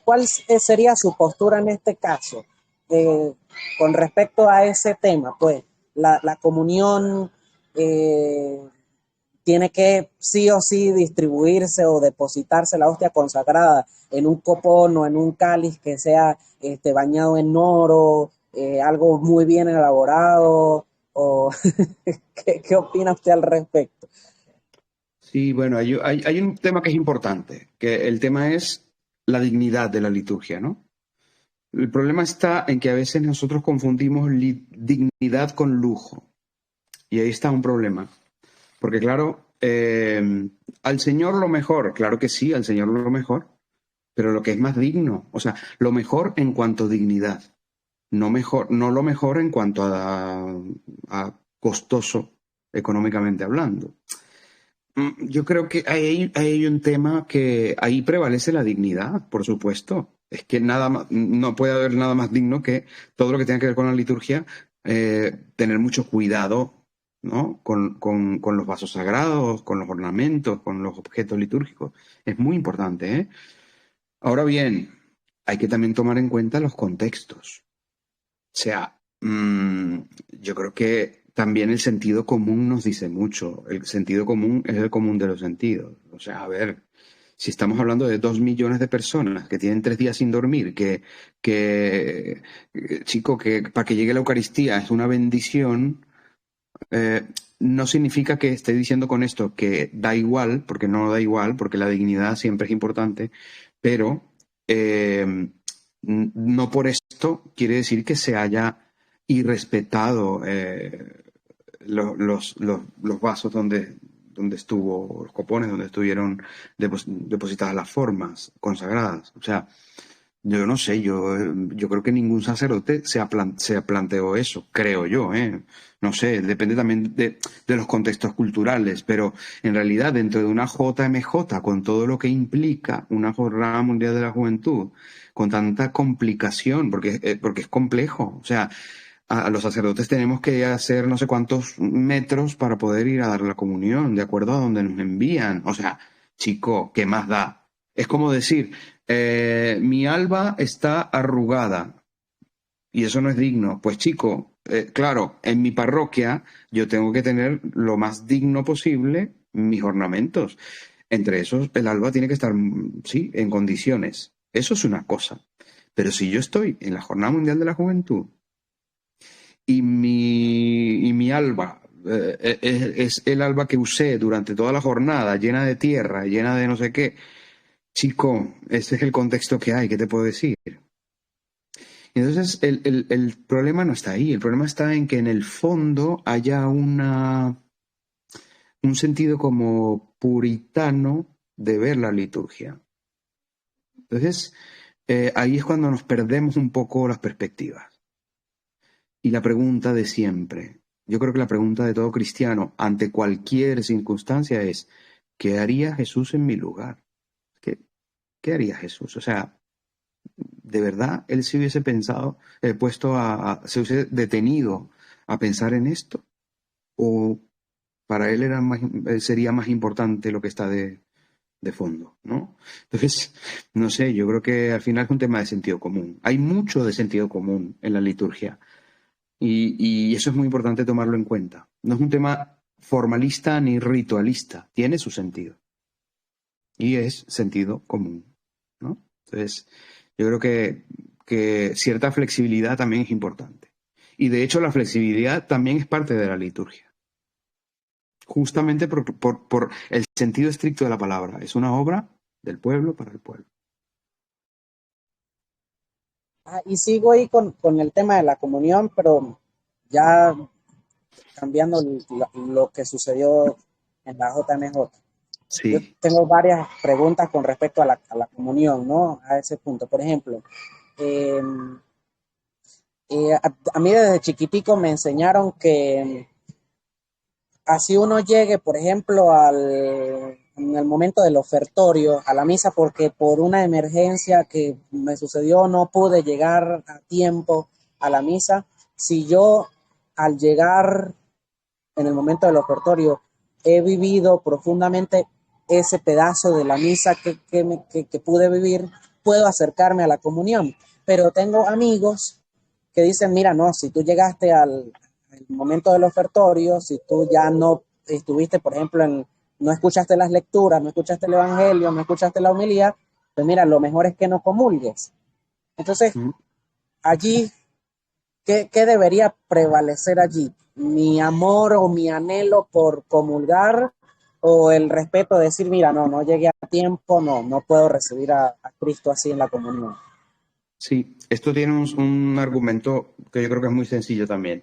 ¿cuál sería su postura en este caso eh, con respecto a ese tema? Pues la comunión tiene que sí o sí distribuirse o depositarse la hostia consagrada en un copón o en un cáliz que sea bañado en oro, algo muy bien elaborado, o ¿qué opina usted al respecto? Sí, bueno, hay un tema que es importante, que el tema es la dignidad de la liturgia, ¿no? El problema está en que a veces nosotros confundimos dignidad con lujo. Y ahí está un problema. Porque claro, al Señor lo mejor, claro que sí, al Señor lo mejor, pero lo que es más digno, o sea, lo mejor en cuanto a dignidad, no lo mejor en cuanto a costoso económicamente hablando. Yo creo que hay un tema que ahí prevalece la dignidad, por supuesto. Es que nada más, no puede haber nada más digno que todo lo que tenga que ver con la liturgia, tener mucho cuidado, ¿no? Con los vasos sagrados, con los ornamentos, con los objetos litúrgicos. Es muy importante, ¿eh? Ahora bien, hay que también tomar en cuenta los contextos. O sea, yo creo que también el sentido común nos dice mucho. El sentido común es el común de los sentidos. O sea, a ver, si estamos hablando de 2 millones de personas que tienen 3 días sin dormir, chico, que para que llegue la Eucaristía es una bendición, no significa que esté diciendo con esto que da igual, porque no da igual, porque la dignidad siempre es importante, pero no por esto quiere decir que se haya irrespetado los vasos donde estuvo, los copones donde estuvieron depositadas las formas consagradas. O sea, Yo no sé, yo creo que ningún sacerdote se planteó eso, creo yo, ¿eh? No sé, depende también de los contextos culturales, pero en realidad dentro de una JMJ, con todo lo que implica una Jornada Mundial de la Juventud, con tanta complicación, porque es complejo, o sea, a los sacerdotes tenemos que hacer no sé cuántos metros para poder ir a dar la comunión, de acuerdo a donde nos envían. O sea, chico, ¿qué más da? Es como decir, mi alba está arrugada y eso no es digno. Pues chico, claro, en mi parroquia yo tengo que tener lo más digno posible mis ornamentos. Entre esos, el alba tiene que estar, sí, en condiciones. Eso es una cosa. Pero si yo estoy en la Jornada Mundial de la Juventud y mi alba es el alba que usé durante toda la jornada, llena de tierra, llena de no sé qué. Chico, ese es el contexto que hay, ¿qué te puedo decir? Entonces, el problema no está ahí, el problema está en que en el fondo haya un sentido como puritano de ver la liturgia. Entonces, ahí es cuando nos perdemos un poco las perspectivas. Y la pregunta de siempre, yo creo que la pregunta de todo cristiano ante cualquier circunstancia es, ¿qué haría Jesús en mi lugar? ¿Qué haría Jesús? O sea, ¿de verdad él se hubiese pensado, se hubiese detenido a pensar en esto? ¿O para él sería más importante lo que está de fondo, ¿no? Entonces, no sé, yo creo que al final es un tema de sentido común. Hay mucho de sentido común en la liturgia. Y eso es muy importante tomarlo en cuenta. No es un tema formalista ni ritualista, tiene su sentido. Y es sentido común, ¿no? Entonces, yo creo que cierta flexibilidad también es importante. Y de hecho, la flexibilidad también es parte de la liturgia. Justamente por el sentido estricto de la palabra. Es una obra del pueblo para el pueblo. Y sigo ahí con el tema de la comunión, pero ya cambiando lo que sucedió en la JMJ. Yo Sí. tengo varias preguntas con respecto a la comunión, ¿no? A ese punto. Por ejemplo, eh, a mí desde chiquitico me enseñaron que así uno llegue, por ejemplo, en el momento del ofertorio, a la misa, porque por una emergencia que me sucedió no pude llegar a tiempo a la misa. Si yo al llegar en el momento del ofertorio he vivido profundamente ese pedazo de la misa que pude vivir, puedo acercarme a la comunión. Pero tengo amigos que dicen, mira, no, si tú llegaste al momento del ofertorio, si tú ya no estuviste, por ejemplo, no escuchaste las lecturas, no escuchaste el evangelio, no escuchaste la homilía, pues mira, lo mejor es que no comulgues. Entonces, allí, ¿qué debería prevalecer allí? ¿Mi amor o mi anhelo por comulgar o el respeto de decir, mira, no llegué a tiempo, no puedo recibir a Cristo así en la comunión? Sí, esto tiene un argumento que yo creo que es muy sencillo también.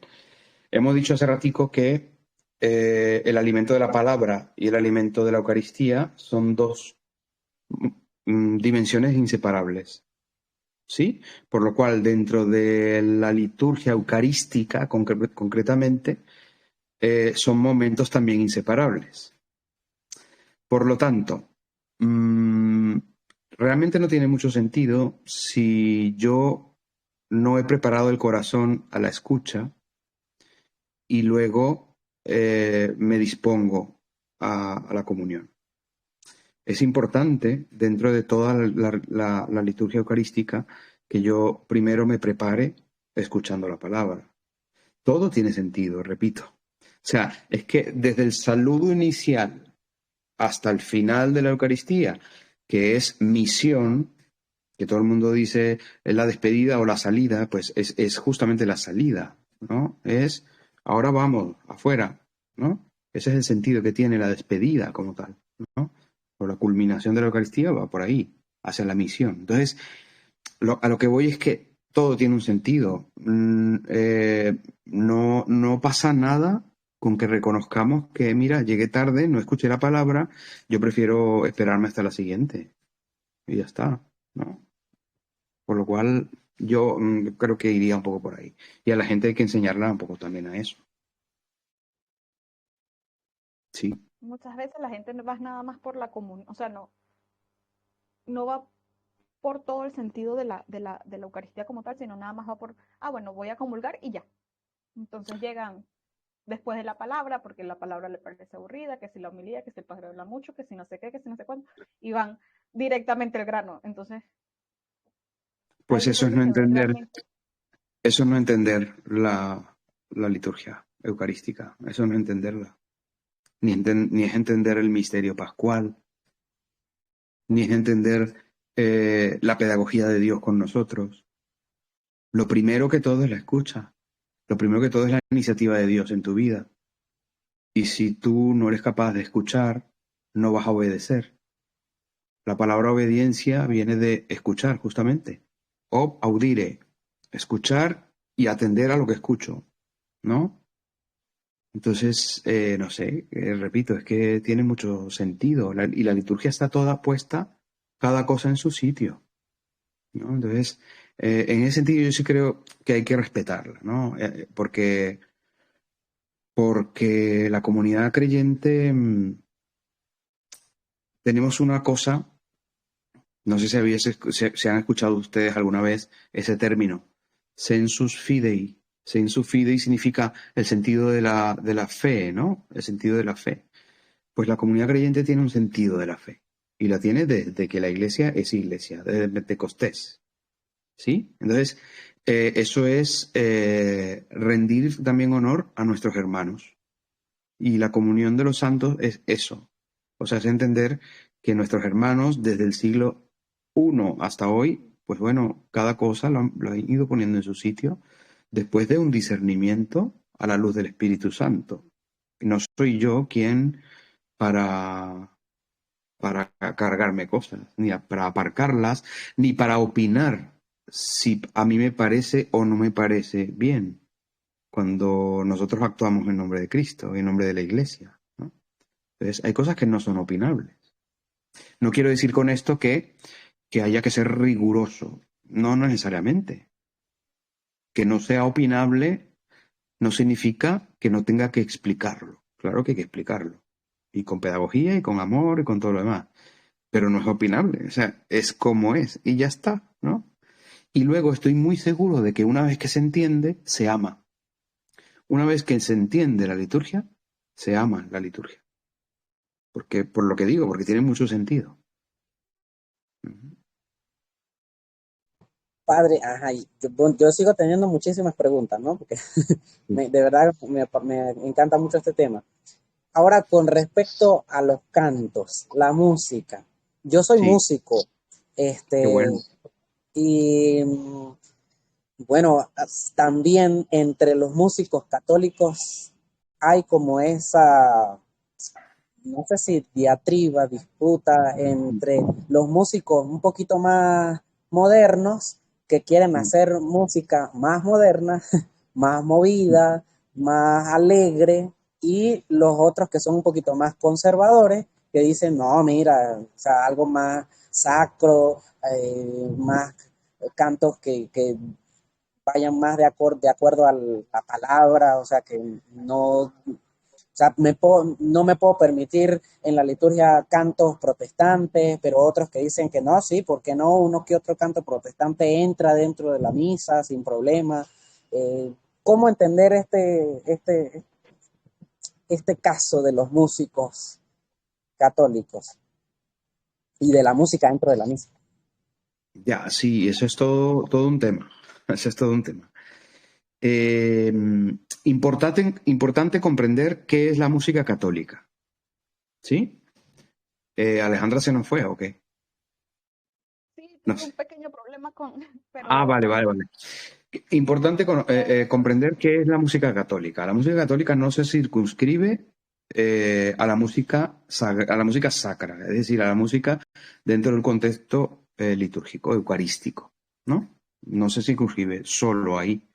Hemos dicho hace ratico que el alimento de la palabra y el alimento de la Eucaristía son dos dimensiones inseparables. ¿Sí? Por lo cual, dentro de la liturgia eucarística, concretamente, son momentos también inseparables. Por lo tanto, realmente no tiene mucho sentido si yo no he preparado el corazón a la escucha y luego me dispongo a la comunión. Es importante, dentro de toda la liturgia eucarística, que yo primero me prepare escuchando la palabra. Todo tiene sentido, repito. O sea, es que desde el saludo inicial hasta el final de la Eucaristía, que es misión, que todo el mundo dice es la despedida o la salida, pues es justamente la salida, ¿no? Es ahora vamos, afuera, ¿no? Ese es el sentido que tiene la despedida como tal, ¿no? O la culminación de la Eucaristía va por ahí, hacia la misión. Entonces, a lo que voy es que todo tiene un sentido. No pasa nada con que reconozcamos que, mira, llegué tarde, no escuché la palabra, yo prefiero esperarme hasta la siguiente. Y ya está, ¿no? Por lo cual yo creo que iría un poco por ahí. Y a la gente hay que enseñarla un poco también a eso. Sí. Muchas veces la gente no va nada más por la comunión, o sea, no va por todo el sentido de la Eucaristía como tal, sino nada más va por, bueno, voy a comulgar y ya. Entonces llegan después de la palabra, porque la palabra le parece aburrida, que si la homilía, que si el padre habla mucho, que si no sé qué, que si no sé cuánto, y van directamente al grano. Entonces, Pues ahí es donde se ve realmente. eso es no entender la liturgia eucarística, eso es no entenderla. Ni es entender el misterio pascual, ni es entender la pedagogía de Dios con nosotros. Lo primero que todo es la escucha. Lo primero que todo es la iniciativa de Dios en tu vida. Y si tú no eres capaz de escuchar, no vas a obedecer. La palabra obediencia viene de escuchar, justamente. O audire, escuchar y atender a lo que escucho, ¿no? Entonces, no sé, repito, es que tiene mucho sentido. Y la liturgia está toda puesta, cada cosa en su sitio, ¿no? Entonces, en ese sentido yo sí creo que hay que respetarla, ¿no? Porque la comunidad creyente tenemos una cosa, no sé si han escuchado ustedes alguna vez ese término, sensus fidei. Sensus fidei significa el sentido de la fe, ¿no? El sentido de la fe. Pues la comunidad creyente tiene un sentido de la fe. Y la tiene desde que la iglesia es iglesia, desde Pentecostés. ¿Sí? Entonces, eso es rendir también honor a nuestros hermanos. Y la comunión de los santos es eso. O sea, es entender que nuestros hermanos, desde el siglo I hasta hoy, pues bueno, cada cosa lo han ido poniendo en su sitio después de un discernimiento a la luz del Espíritu Santo. No soy yo quien para, para cargarme cosas, ni para aparcarlas, ni para opinar si a mí me parece o no me parece bien cuando nosotros actuamos en nombre de Cristo, en nombre de la Iglesia, ¿no? Entonces, hay cosas que no son opinables. No quiero decir con esto que haya que ser riguroso, no necesariamente. Que no sea opinable no significa que no tenga que explicarlo. Claro que hay que explicarlo. Y con pedagogía y con amor y con todo lo demás. Pero no es opinable, o sea, es como es y ya está, ¿no? Y luego estoy muy seguro de que una vez que se entiende, se ama. Una vez que se entiende la liturgia, se ama la liturgia. Porque, por lo que digo, porque tiene mucho sentido. Padre, ajá, yo sigo teniendo muchísimas preguntas, ¿no? Porque de verdad me encanta mucho este tema. Ahora, con respecto a los cantos, la música, yo soy Sí, músico, qué bueno. y bueno, también entre los músicos católicos hay como esa, no sé si diatriba, disputa entre los músicos un poquito más modernos que quieren hacer música más moderna, más movida, más alegre, y los otros que son un poquito más conservadores que dicen, no, mira, o sea, algo más sacro, más cantos que vayan más de acuerdo a la palabra, o sea, que no, o sea, no me puedo permitir en la liturgia cantos protestantes, pero otros que dicen que no, sí, ¿por qué no? Uno que otro canto protestante entra dentro de la misa sin problema. ¿Cómo entender este caso de los músicos católicos y de la música dentro de la misa? Ya, sí, eso es todo un tema. Eso es todo un tema. Importante comprender qué es la música católica. ¿Sí? ¿Alejandra se nos fue o qué? Sí, No tuve sé. un pequeño problema Ah, pero vale, vale, ajá. vale. Importante comprender qué es la música católica. La música católica no se circunscribe a a la música sacra, es decir, a la música dentro del contexto litúrgico, eucarístico, ¿no? No se circunscribe solo ahí.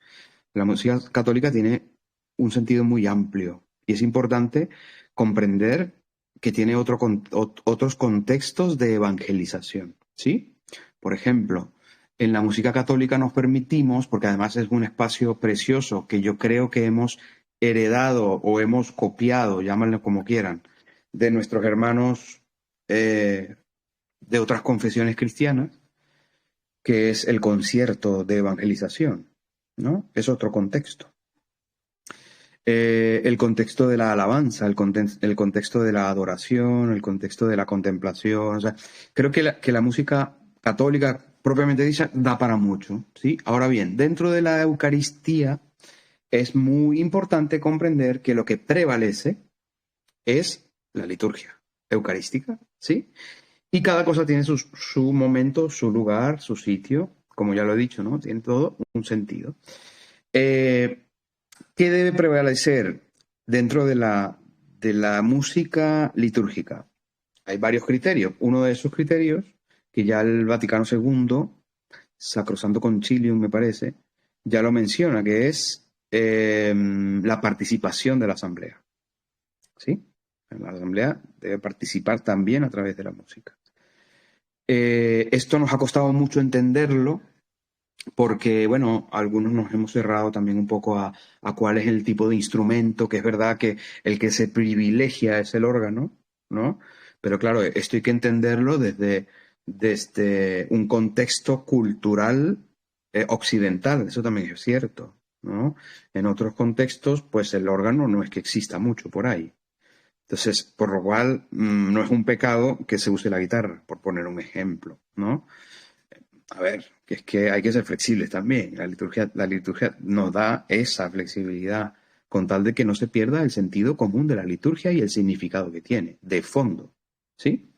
La música católica tiene un sentido muy amplio y es importante comprender que tiene otros contextos de evangelización, ¿sí? Por ejemplo, en la música católica nos permitimos, porque además es un espacio precioso que yo creo que hemos heredado o hemos copiado, llámenlo como quieran, de nuestros hermanos de otras confesiones cristianas, que es el concierto de evangelización, ¿no? Es otro contexto. El contexto de la alabanza, el contexto de la adoración, el contexto de la contemplación. O sea, creo que la música católica propiamente dicha da para mucho, ¿sí? Ahora bien, dentro de la Eucaristía es muy importante comprender que lo que prevalece es la liturgia eucarística, ¿sí? Y cada cosa tiene su momento, su lugar, su sitio, como ya lo he dicho, ¿no? Tiene todo un sentido. ¿Qué debe prevalecer dentro de la música litúrgica? Hay varios criterios. Uno de esos criterios, que ya el Vaticano II, Sacrosanto Concilium, me parece, ya lo menciona, que es la participación de la asamblea. ¿Sí? La asamblea debe participar también a través de la música. Esto nos ha costado mucho entenderlo porque, bueno, algunos nos hemos cerrado también un poco a cuál es el tipo de instrumento, que es verdad que el que se privilegia es el órgano, ¿no? Pero claro, esto hay que entenderlo desde un contexto cultural occidental, eso también es cierto, ¿no? En otros contextos, pues el órgano no es que exista mucho por ahí. Entonces, por lo cual, no es un pecado que se use la guitarra, por poner un ejemplo, ¿no? A ver, que es que hay que ser flexibles también. La liturgia nos da esa flexibilidad con tal de que no se pierda el sentido común de la liturgia y el significado que tiene, de fondo, ¿sí?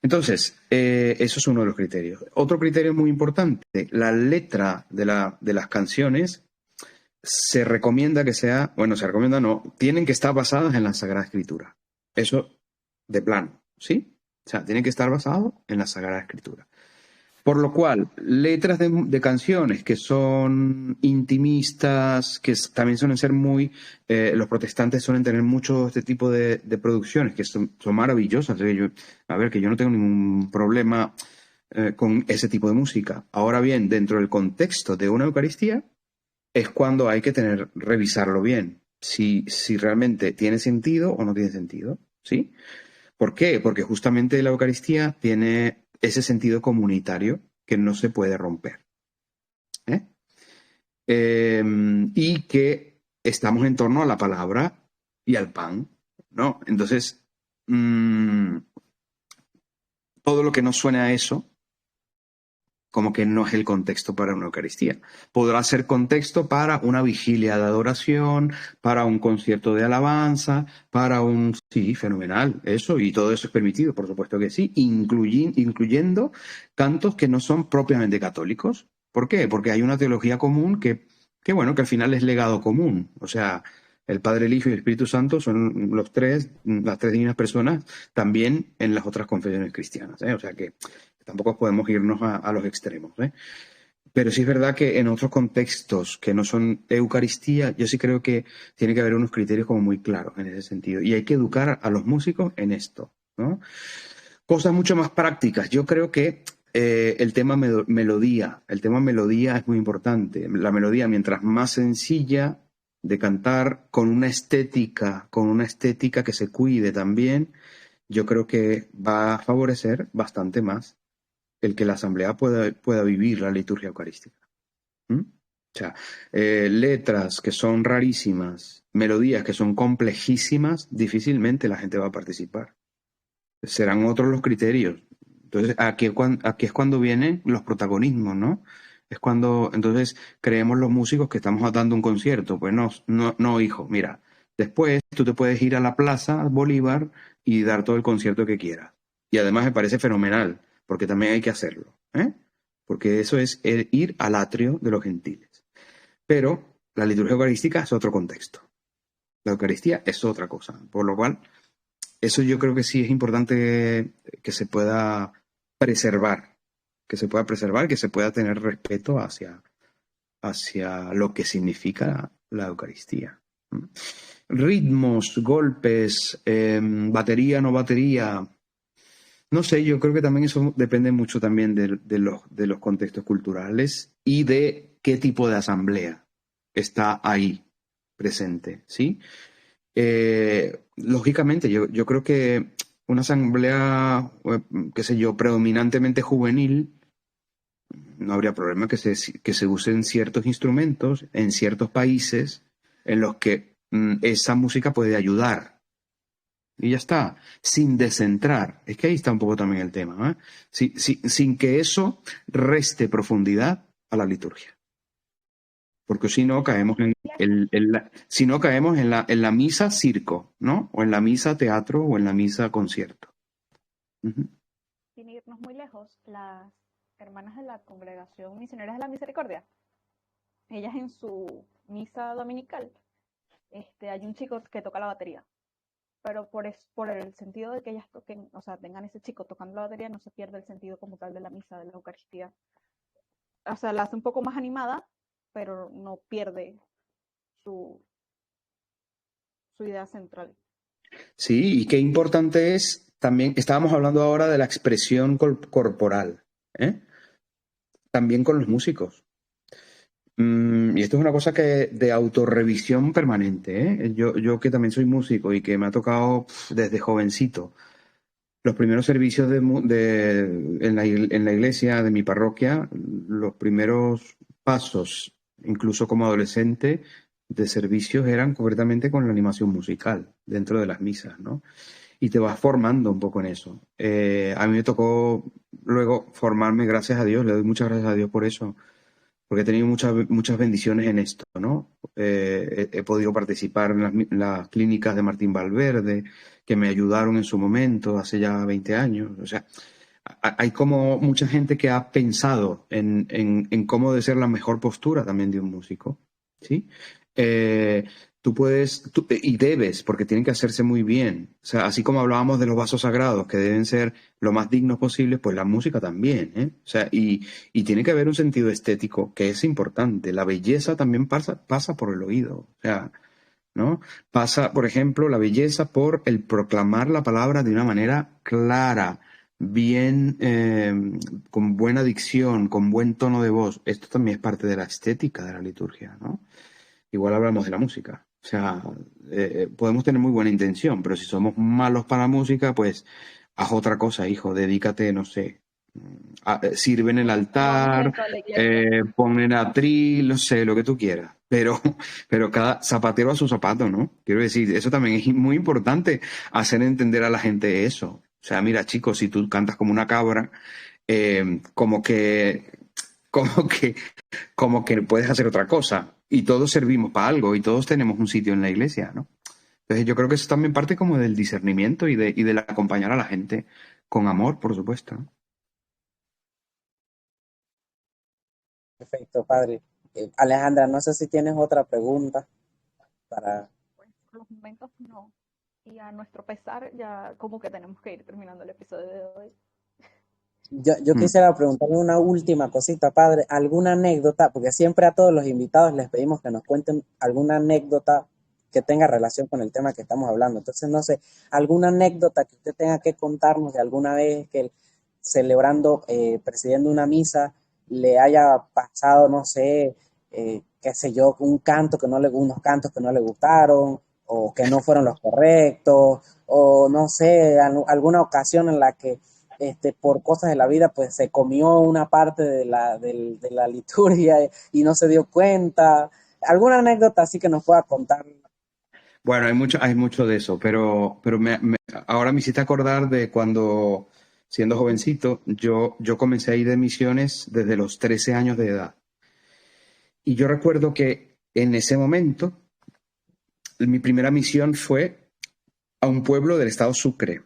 Entonces, eso es uno de los criterios. Otro criterio muy importante, la letra de las canciones se recomienda que sea, bueno, se recomienda no, tienen que estar basadas en la Sagrada Escritura. Eso de plano, ¿sí? O sea, tienen que estar basados en la Sagrada Escritura. Por lo cual, letras de canciones que son intimistas, que también suelen ser muy... los protestantes suelen tener mucho este tipo de producciones que son maravillosas. Que yo no tengo ningún problema con ese tipo de música. Ahora bien, dentro del contexto de una Eucaristía, es cuando hay que revisarlo bien. Si realmente tiene sentido o no tiene sentido, ¿sí? ¿Por qué? Porque justamente la Eucaristía tiene ese sentido comunitario que no se puede romper. Y que estamos en torno a la palabra y al pan, ¿no? Entonces, todo lo que nos suene a eso, como que no es el contexto para una Eucaristía. Podrá ser contexto para una vigilia de adoración, para un concierto de alabanza, para un... Sí, fenomenal, eso, y todo eso es permitido, por supuesto que sí, incluyendo cantos que no son propiamente católicos. ¿Por qué? Porque hay una teología común que bueno, que al final es legado común. O sea, el Padre, el Hijo y el Espíritu Santo son las tres divinas personas, también en las otras confesiones cristianas. O sea que tampoco podemos irnos a los extremos. Pero sí es verdad que en otros contextos que no son Eucaristía, yo sí creo que tiene que haber unos criterios como muy claros en ese sentido. Y hay que educar a los músicos en esto, ¿no? Cosas mucho más prácticas. Yo creo que el tema melodía es muy importante. La melodía, mientras más sencilla de cantar, con una estética que se cuide también, yo creo que va a favorecer bastante más el que la asamblea pueda vivir la liturgia eucarística. O sea, letras que son rarísimas, melodías que son complejísimas, difícilmente la gente va a participar. Serán otros los criterios. Entonces, aquí es cuando vienen los protagonismos, ¿no? Es cuando, entonces, creemos los músicos que estamos dando un concierto. Pues no, hijo, mira, después tú te puedes ir a la Plaza Bolívar y dar todo el concierto que quieras. Y además me parece fenomenal, porque también hay que hacerlo, porque eso es el ir al atrio de los gentiles. Pero la liturgia eucarística es otro contexto. La Eucaristía es otra cosa. Por lo cual, eso yo creo que sí es importante que se pueda preservar, que se pueda tener respeto hacia lo que significa la Eucaristía. Ritmos, golpes, batería, no batería. No sé, yo creo que también eso depende mucho también de los contextos culturales y de qué tipo de asamblea está ahí presente, ¿sí? Lógicamente, yo creo que una asamblea, qué sé yo, predominantemente juvenil, no habría problema que se usen ciertos instrumentos en ciertos países en los que esa música puede ayudar. Y ya está, sin descentrar. Es que ahí está un poco también el tema, ¿eh? Sin que eso reste profundidad a la liturgia. Porque si no caemos si no caemos en la misa circo, ¿no? O en la misa teatro o en la misa concierto. Ujú. Sin irnos muy lejos, las hermanas de la Congregación Misioneras de la Misericordia, ellas en su misa dominical, hay un chico que toca la batería, pero por el sentido de que ellas toquen, o sea, tengan ese chico tocando la batería, no se pierde el sentido como tal de la misa, de la Eucaristía. O sea, la hace un poco más animada, pero no pierde su, su idea central. Sí, y qué importante es también, estábamos hablando ahora de la expresión corporal, ¿eh? También con los músicos. Y esto es una cosa que de autorrevisión permanente, ¿eh? Yo que también soy músico y que me ha tocado desde jovencito. Los primeros servicios en la iglesia de mi parroquia, los primeros pasos, incluso como adolescente, de servicios eran concretamente con la animación musical dentro de las misas, ¿no? Y te vas formando un poco en eso. A mí me tocó luego formarme, gracias a Dios, le doy muchas gracias a Dios por eso, porque he tenido muchas bendiciones en esto, ¿no? He podido participar en las clínicas de Martín Valverde, que me ayudaron en su momento, hace ya 20 años. O sea, hay como mucha gente que ha pensado en cómo debe ser la mejor postura también de un músico, ¿sí? Eh, y debes, porque tienen que hacerse muy bien. O sea, así como hablábamos de los vasos sagrados, que deben ser lo más dignos posible, pues la música también, ¿eh? O sea, y tiene que haber un sentido estético que es importante. La belleza también pasa por el oído. O sea, ¿no? Pasa, por ejemplo, la belleza por el proclamar la palabra de una manera clara, bien, con buena dicción, con buen tono de voz. Esto también es parte de la estética de la liturgia, ¿no? Igual hablamos de la música. O sea, podemos tener muy buena intención, pero si somos malos para la música, pues haz otra cosa, hijo. Dedícate, no sé, sirve en el No vamos a altar, eso a la iglesia. ponen atril, no sé, lo que tú quieras. Pero cada zapatero a su zapato, ¿no? Quiero decir, eso también es muy importante, hacer entender a la gente eso. O sea, mira, chicos, si tú cantas como una cabra, como que, como que, como que puedes hacer otra cosa. Y todos servimos para algo y todos tenemos un sitio en la iglesia, ¿no? Entonces yo creo que eso también parte como del discernimiento y del acompañar a la gente con amor, por supuesto, ¿no? Perfecto, padre. Alejandra, no sé si tienes otra pregunta para... Pues por los momentos no. Y a nuestro pesar, ya como que tenemos que ir terminando el episodio de hoy. Yo Mm. quisiera preguntarle una última cosita, padre. ¿Alguna anécdota? Porque siempre a todos los invitados les pedimos que nos cuenten alguna anécdota que tenga relación con el tema que estamos hablando. Entonces, no sé, alguna anécdota que usted tenga que contarnos de alguna vez que celebrando, presidiendo una misa, le haya pasado, no sé, qué sé yo, unos cantos que no le gustaron, o que no fueron los correctos, o no sé, alguna ocasión en la que por cosas de la vida, pues se comió una parte de la liturgia y no se dio cuenta. ¿Alguna anécdota así que nos pueda contar? Bueno, hay mucho de eso, pero ahora me hiciste acordar de cuando, siendo jovencito, yo comencé a ir de misiones desde los 13 años de edad. Y yo recuerdo que en ese momento, mi primera misión fue a un pueblo del estado Sucre.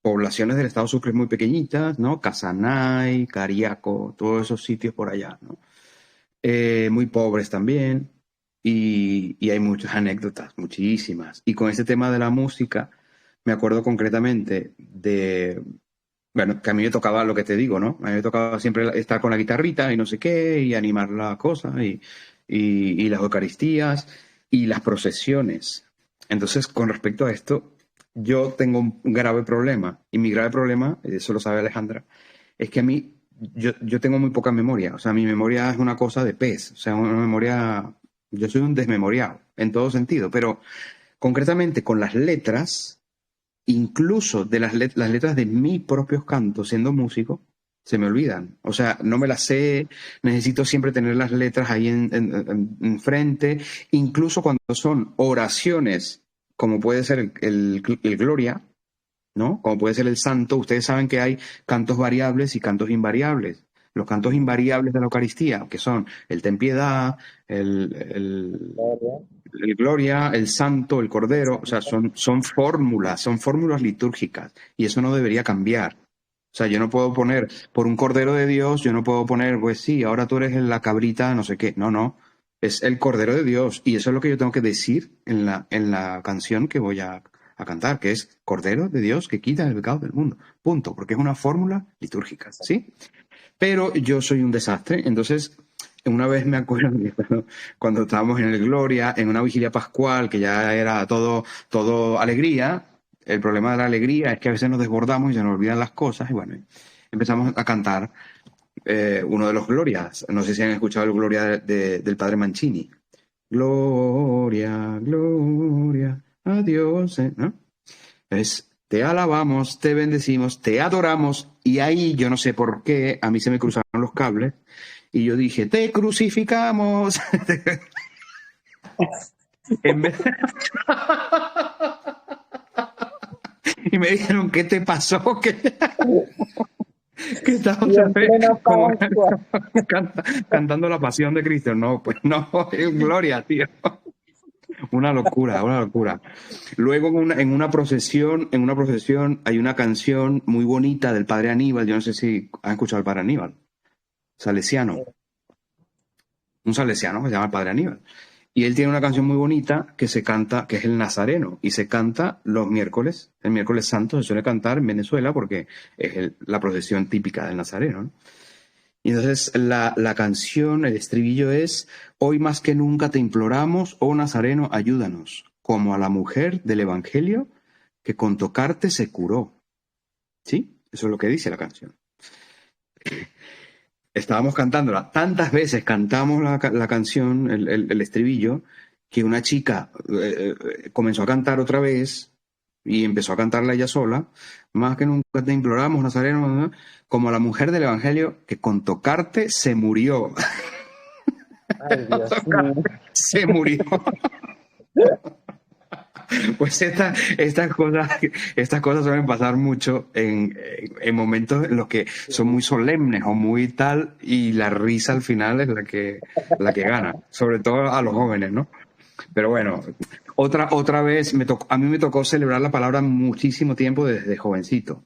Poblaciones del estado Sucre muy pequeñitas, ¿no? Casanay, Cariaco, todos esos sitios por allá, ¿no? Muy pobres también. Y hay muchas anécdotas, muchísimas. Y con este tema de la música, me acuerdo concretamente bueno, que a mí me tocaba lo que te digo, ¿no? A mí me tocaba siempre estar con la guitarrita y no sé qué, y animar la cosa, y las Eucaristías, y las procesiones. Entonces, con respecto a esto, yo tengo un grave problema, y mi grave problema, eso lo sabe Alejandra, es que a mí, yo tengo muy poca memoria, o sea, mi memoria es una cosa de pez, o sea, una memoria, yo soy un desmemoriado, en todo sentido, pero concretamente con las letras, incluso de las letras de mis propios cantos, siendo músico, se me olvidan. O sea, no me las sé, necesito siempre tener las letras ahí en frente, incluso cuando son oraciones, como puede ser el Gloria, ¿no? Como puede ser el Santo, ustedes saben que hay cantos variables y cantos invariables. Los cantos invariables de la Eucaristía, que son el Ten Piedad, el, el, Gloria. el Gloria, el Santo, el Cordero, o sea, son fórmulas litúrgicas y eso no debería cambiar. O sea, yo no puedo poner por un Cordero de Dios, yo no puedo poner, pues sí, ahora tú eres la cabrita, no sé qué. No, no. Es el Cordero de Dios y eso es lo que yo tengo que decir en la canción que voy a cantar, que es Cordero de Dios que quita el pecado del mundo. Punto, porque es una fórmula litúrgica, ¿sí? Pero yo soy un desastre, entonces una vez me acuerdo que cuando estábamos en el Gloria, en una vigilia pascual, que ya era todo alegría, el problema de la alegría es que a veces nos desbordamos y se nos olvidan las cosas, y bueno, empezamos a cantar uno de los Glorias. No sé si han escuchado el Gloria del padre Mancini. Gloria, gloria a Dios, ¿no? Es, te alabamos, te bendecimos, te adoramos, y ahí yo no sé por qué, a mí se me cruzaron los cables, y yo dije, te crucificamos. En vez- Y me dijeron, ¿qué te pasó? ¿Qué estás Y otra en vez plena como Pascua. cantando la pasión de Cristo? No, pues no, es gloria, tío. Una locura, una locura. Luego en una procesión hay una canción muy bonita del padre Aníbal. Yo no sé si han escuchado al padre Aníbal, salesiano, un salesiano que se llama el padre Aníbal. Y él tiene una canción muy bonita que se canta, que es el Nazareno, y se canta los miércoles, el miércoles santo se suele cantar en Venezuela porque es la procesión típica del Nazareno, ¿no? Y entonces la canción, el estribillo es, hoy más que nunca te imploramos, oh Nazareno, ayúdanos, como a la mujer del Evangelio que con tocarte se curó. ¿Sí? Eso es lo que dice la canción. Estábamos cantándola, tantas veces cantamos la canción, el estribillo, que una chica comenzó a cantar otra vez y empezó a cantarla ella sola, más que nunca te imploramos, Nazareno, ¿no? Como a la mujer del Evangelio que con tocarte se murió. Ay, Dios mío. Se murió. Pues estas cosas suelen pasar mucho en momentos en los que son muy solemnes o muy tal, y la risa al final es la que gana, sobre todo a los jóvenes, ¿no? Pero bueno, otra vez a mí me tocó celebrar la palabra muchísimo tiempo desde jovencito.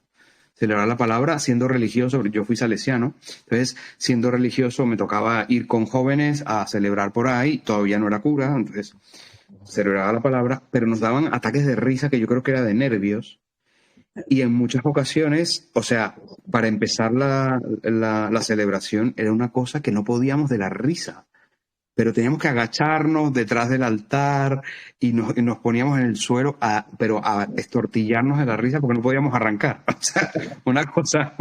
Celebrar la palabra siendo religioso, yo fui salesiano, entonces siendo religioso me tocaba ir con jóvenes a celebrar por ahí, todavía no era cura, entonces celebraba la palabra, pero nos daban ataques de risa que yo creo que era de nervios, y en muchas ocasiones, o sea, para empezar la celebración era una cosa que no podíamos de la risa, pero teníamos que agacharnos detrás del altar y nos poníamos en el suelo, pero a estortillarnos de la risa porque no podíamos arrancar. O sea, una cosa,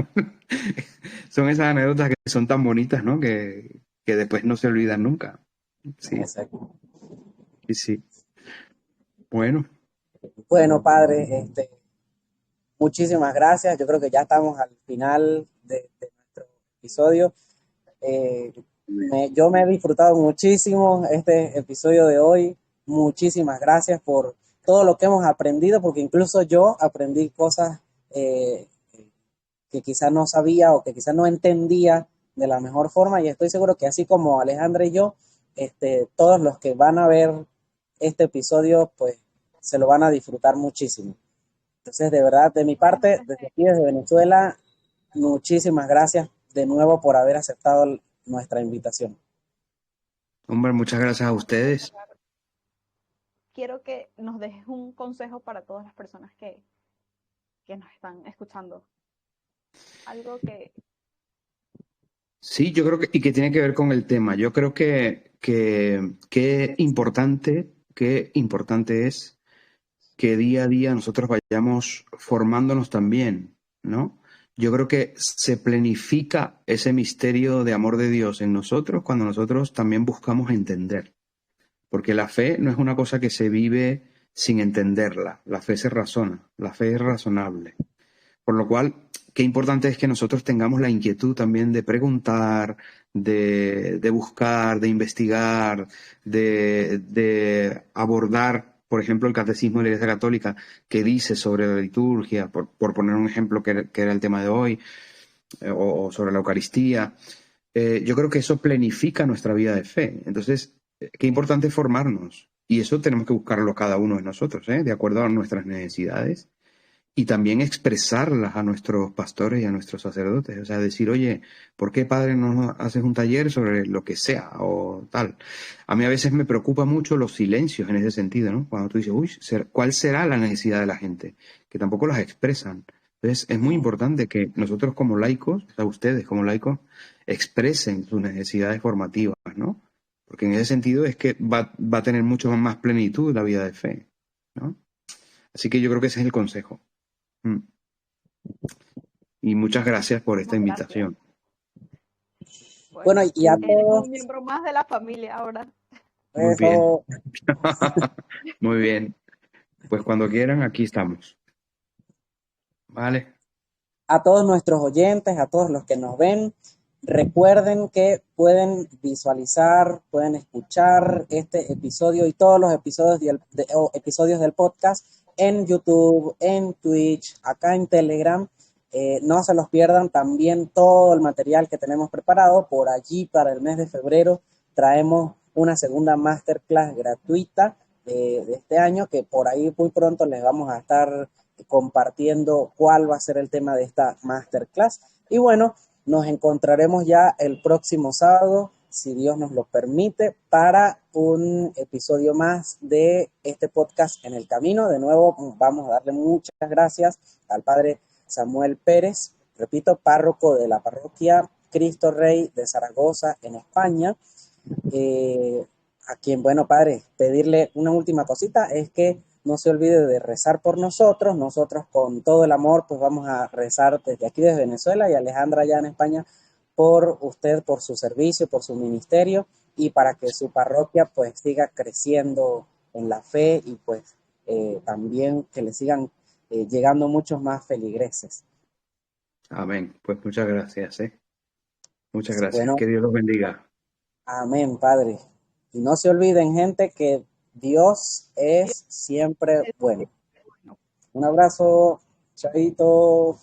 son esas anécdotas que son tan bonitas, ¿no? Que después no se olvidan nunca. Sí, Exacto. sí, sí. Bueno, Bueno, padre, muchísimas gracias. Yo creo que ya estamos al final de nuestro episodio. Yo me he disfrutado muchísimo este episodio de hoy. Muchísimas gracias por todo lo que hemos aprendido, porque incluso yo aprendí cosas que quizás no sabía o que quizás no entendía de la mejor forma, y estoy seguro que así como Alejandra y yo, todos los que van a ver este episodio, pues se lo van a disfrutar muchísimo. Entonces, de verdad, de mi parte, desde aquí, desde Venezuela, muchísimas gracias de nuevo por haber aceptado nuestra invitación. hombre, muchas gracias a ustedes. Quiero que nos dejes un consejo para todas las personas que nos están escuchando. Algo que... Sí, yo creo y que tiene que ver con el tema. Yo creo que importante es que día a día nosotros vayamos formándonos también, ¿no? Yo creo que se planifica ese misterio de amor de Dios en nosotros cuando nosotros también buscamos entender. Porque la fe no es una cosa que se vive sin entenderla. La fe se razona, la fe es razonable. Por lo cual, qué importante es que nosotros tengamos la inquietud también de preguntar, de buscar, de investigar, de abordar, por ejemplo, el catecismo de la Iglesia Católica, que dice sobre la liturgia, por poner un ejemplo que era el tema de hoy, o sobre la Eucaristía. Yo creo que eso planifica nuestra vida de fe. Entonces, qué importante es formarnos. Y eso tenemos que buscarlo cada uno de nosotros, de acuerdo a nuestras necesidades. Y también expresarlas a nuestros pastores y a nuestros sacerdotes. O sea, decir, oye, ¿por qué, padre, no haces un taller sobre lo que sea o tal? A mí a veces me preocupa mucho los silencios en ese sentido, ¿no? Cuando tú dices, uy, ¿cuál será la necesidad de la gente? Que tampoco las expresan. Entonces, es muy importante que nosotros como laicos, o sea, ustedes como laicos, expresen sus necesidades formativas, ¿no? Porque en ese sentido es que va a tener mucho más plenitud la vida de fe, ¿no? Así que yo creo que ese es el consejo. Y muchas gracias por esta Muchas gracias. invitación. Bueno, y a Tienes todos, un miembro más de la familia ahora. Muy bien. eso, Muy bien. Pues cuando quieran, aquí estamos. Vale. a todos nuestros oyentes, a todos los que nos ven, recuerden que pueden visualizar, pueden escuchar este episodio y todos los episodios episodios del podcast en YouTube, en Twitch, acá en Telegram. No se los pierdan, también todo el material que tenemos preparado. Por allí, para el mes de febrero, traemos una segunda masterclass gratuita de este año, que por ahí muy pronto les vamos a estar compartiendo cuál va a ser el tema de esta masterclass. Y bueno, nos encontraremos ya el próximo sábado, si Dios nos lo permite, para un episodio más de este podcast En el Camino. De nuevo, vamos a darle muchas gracias al Padre Samuel Pérez, repito, párroco de la parroquia Cristo Rey de Zaragoza, en España. A quien, bueno, Padre, pedirle una última cosita, es que no se olvide de rezar por nosotros. Nosotros con todo el amor pues vamos a rezar desde aquí, desde Venezuela, y Alejandra allá en España, por usted, por su servicio, por su ministerio, y para que su parroquia pues siga creciendo en la fe, y pues también que le sigan llegando muchos más feligreses. Amén. Pues muchas gracias. Muchas gracias. Bueno, Que Dios los bendiga. amén, Padre. Y no se olviden, gente, que Dios es siempre bueno. Un abrazo, chaito.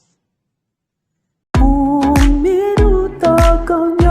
Un minuto con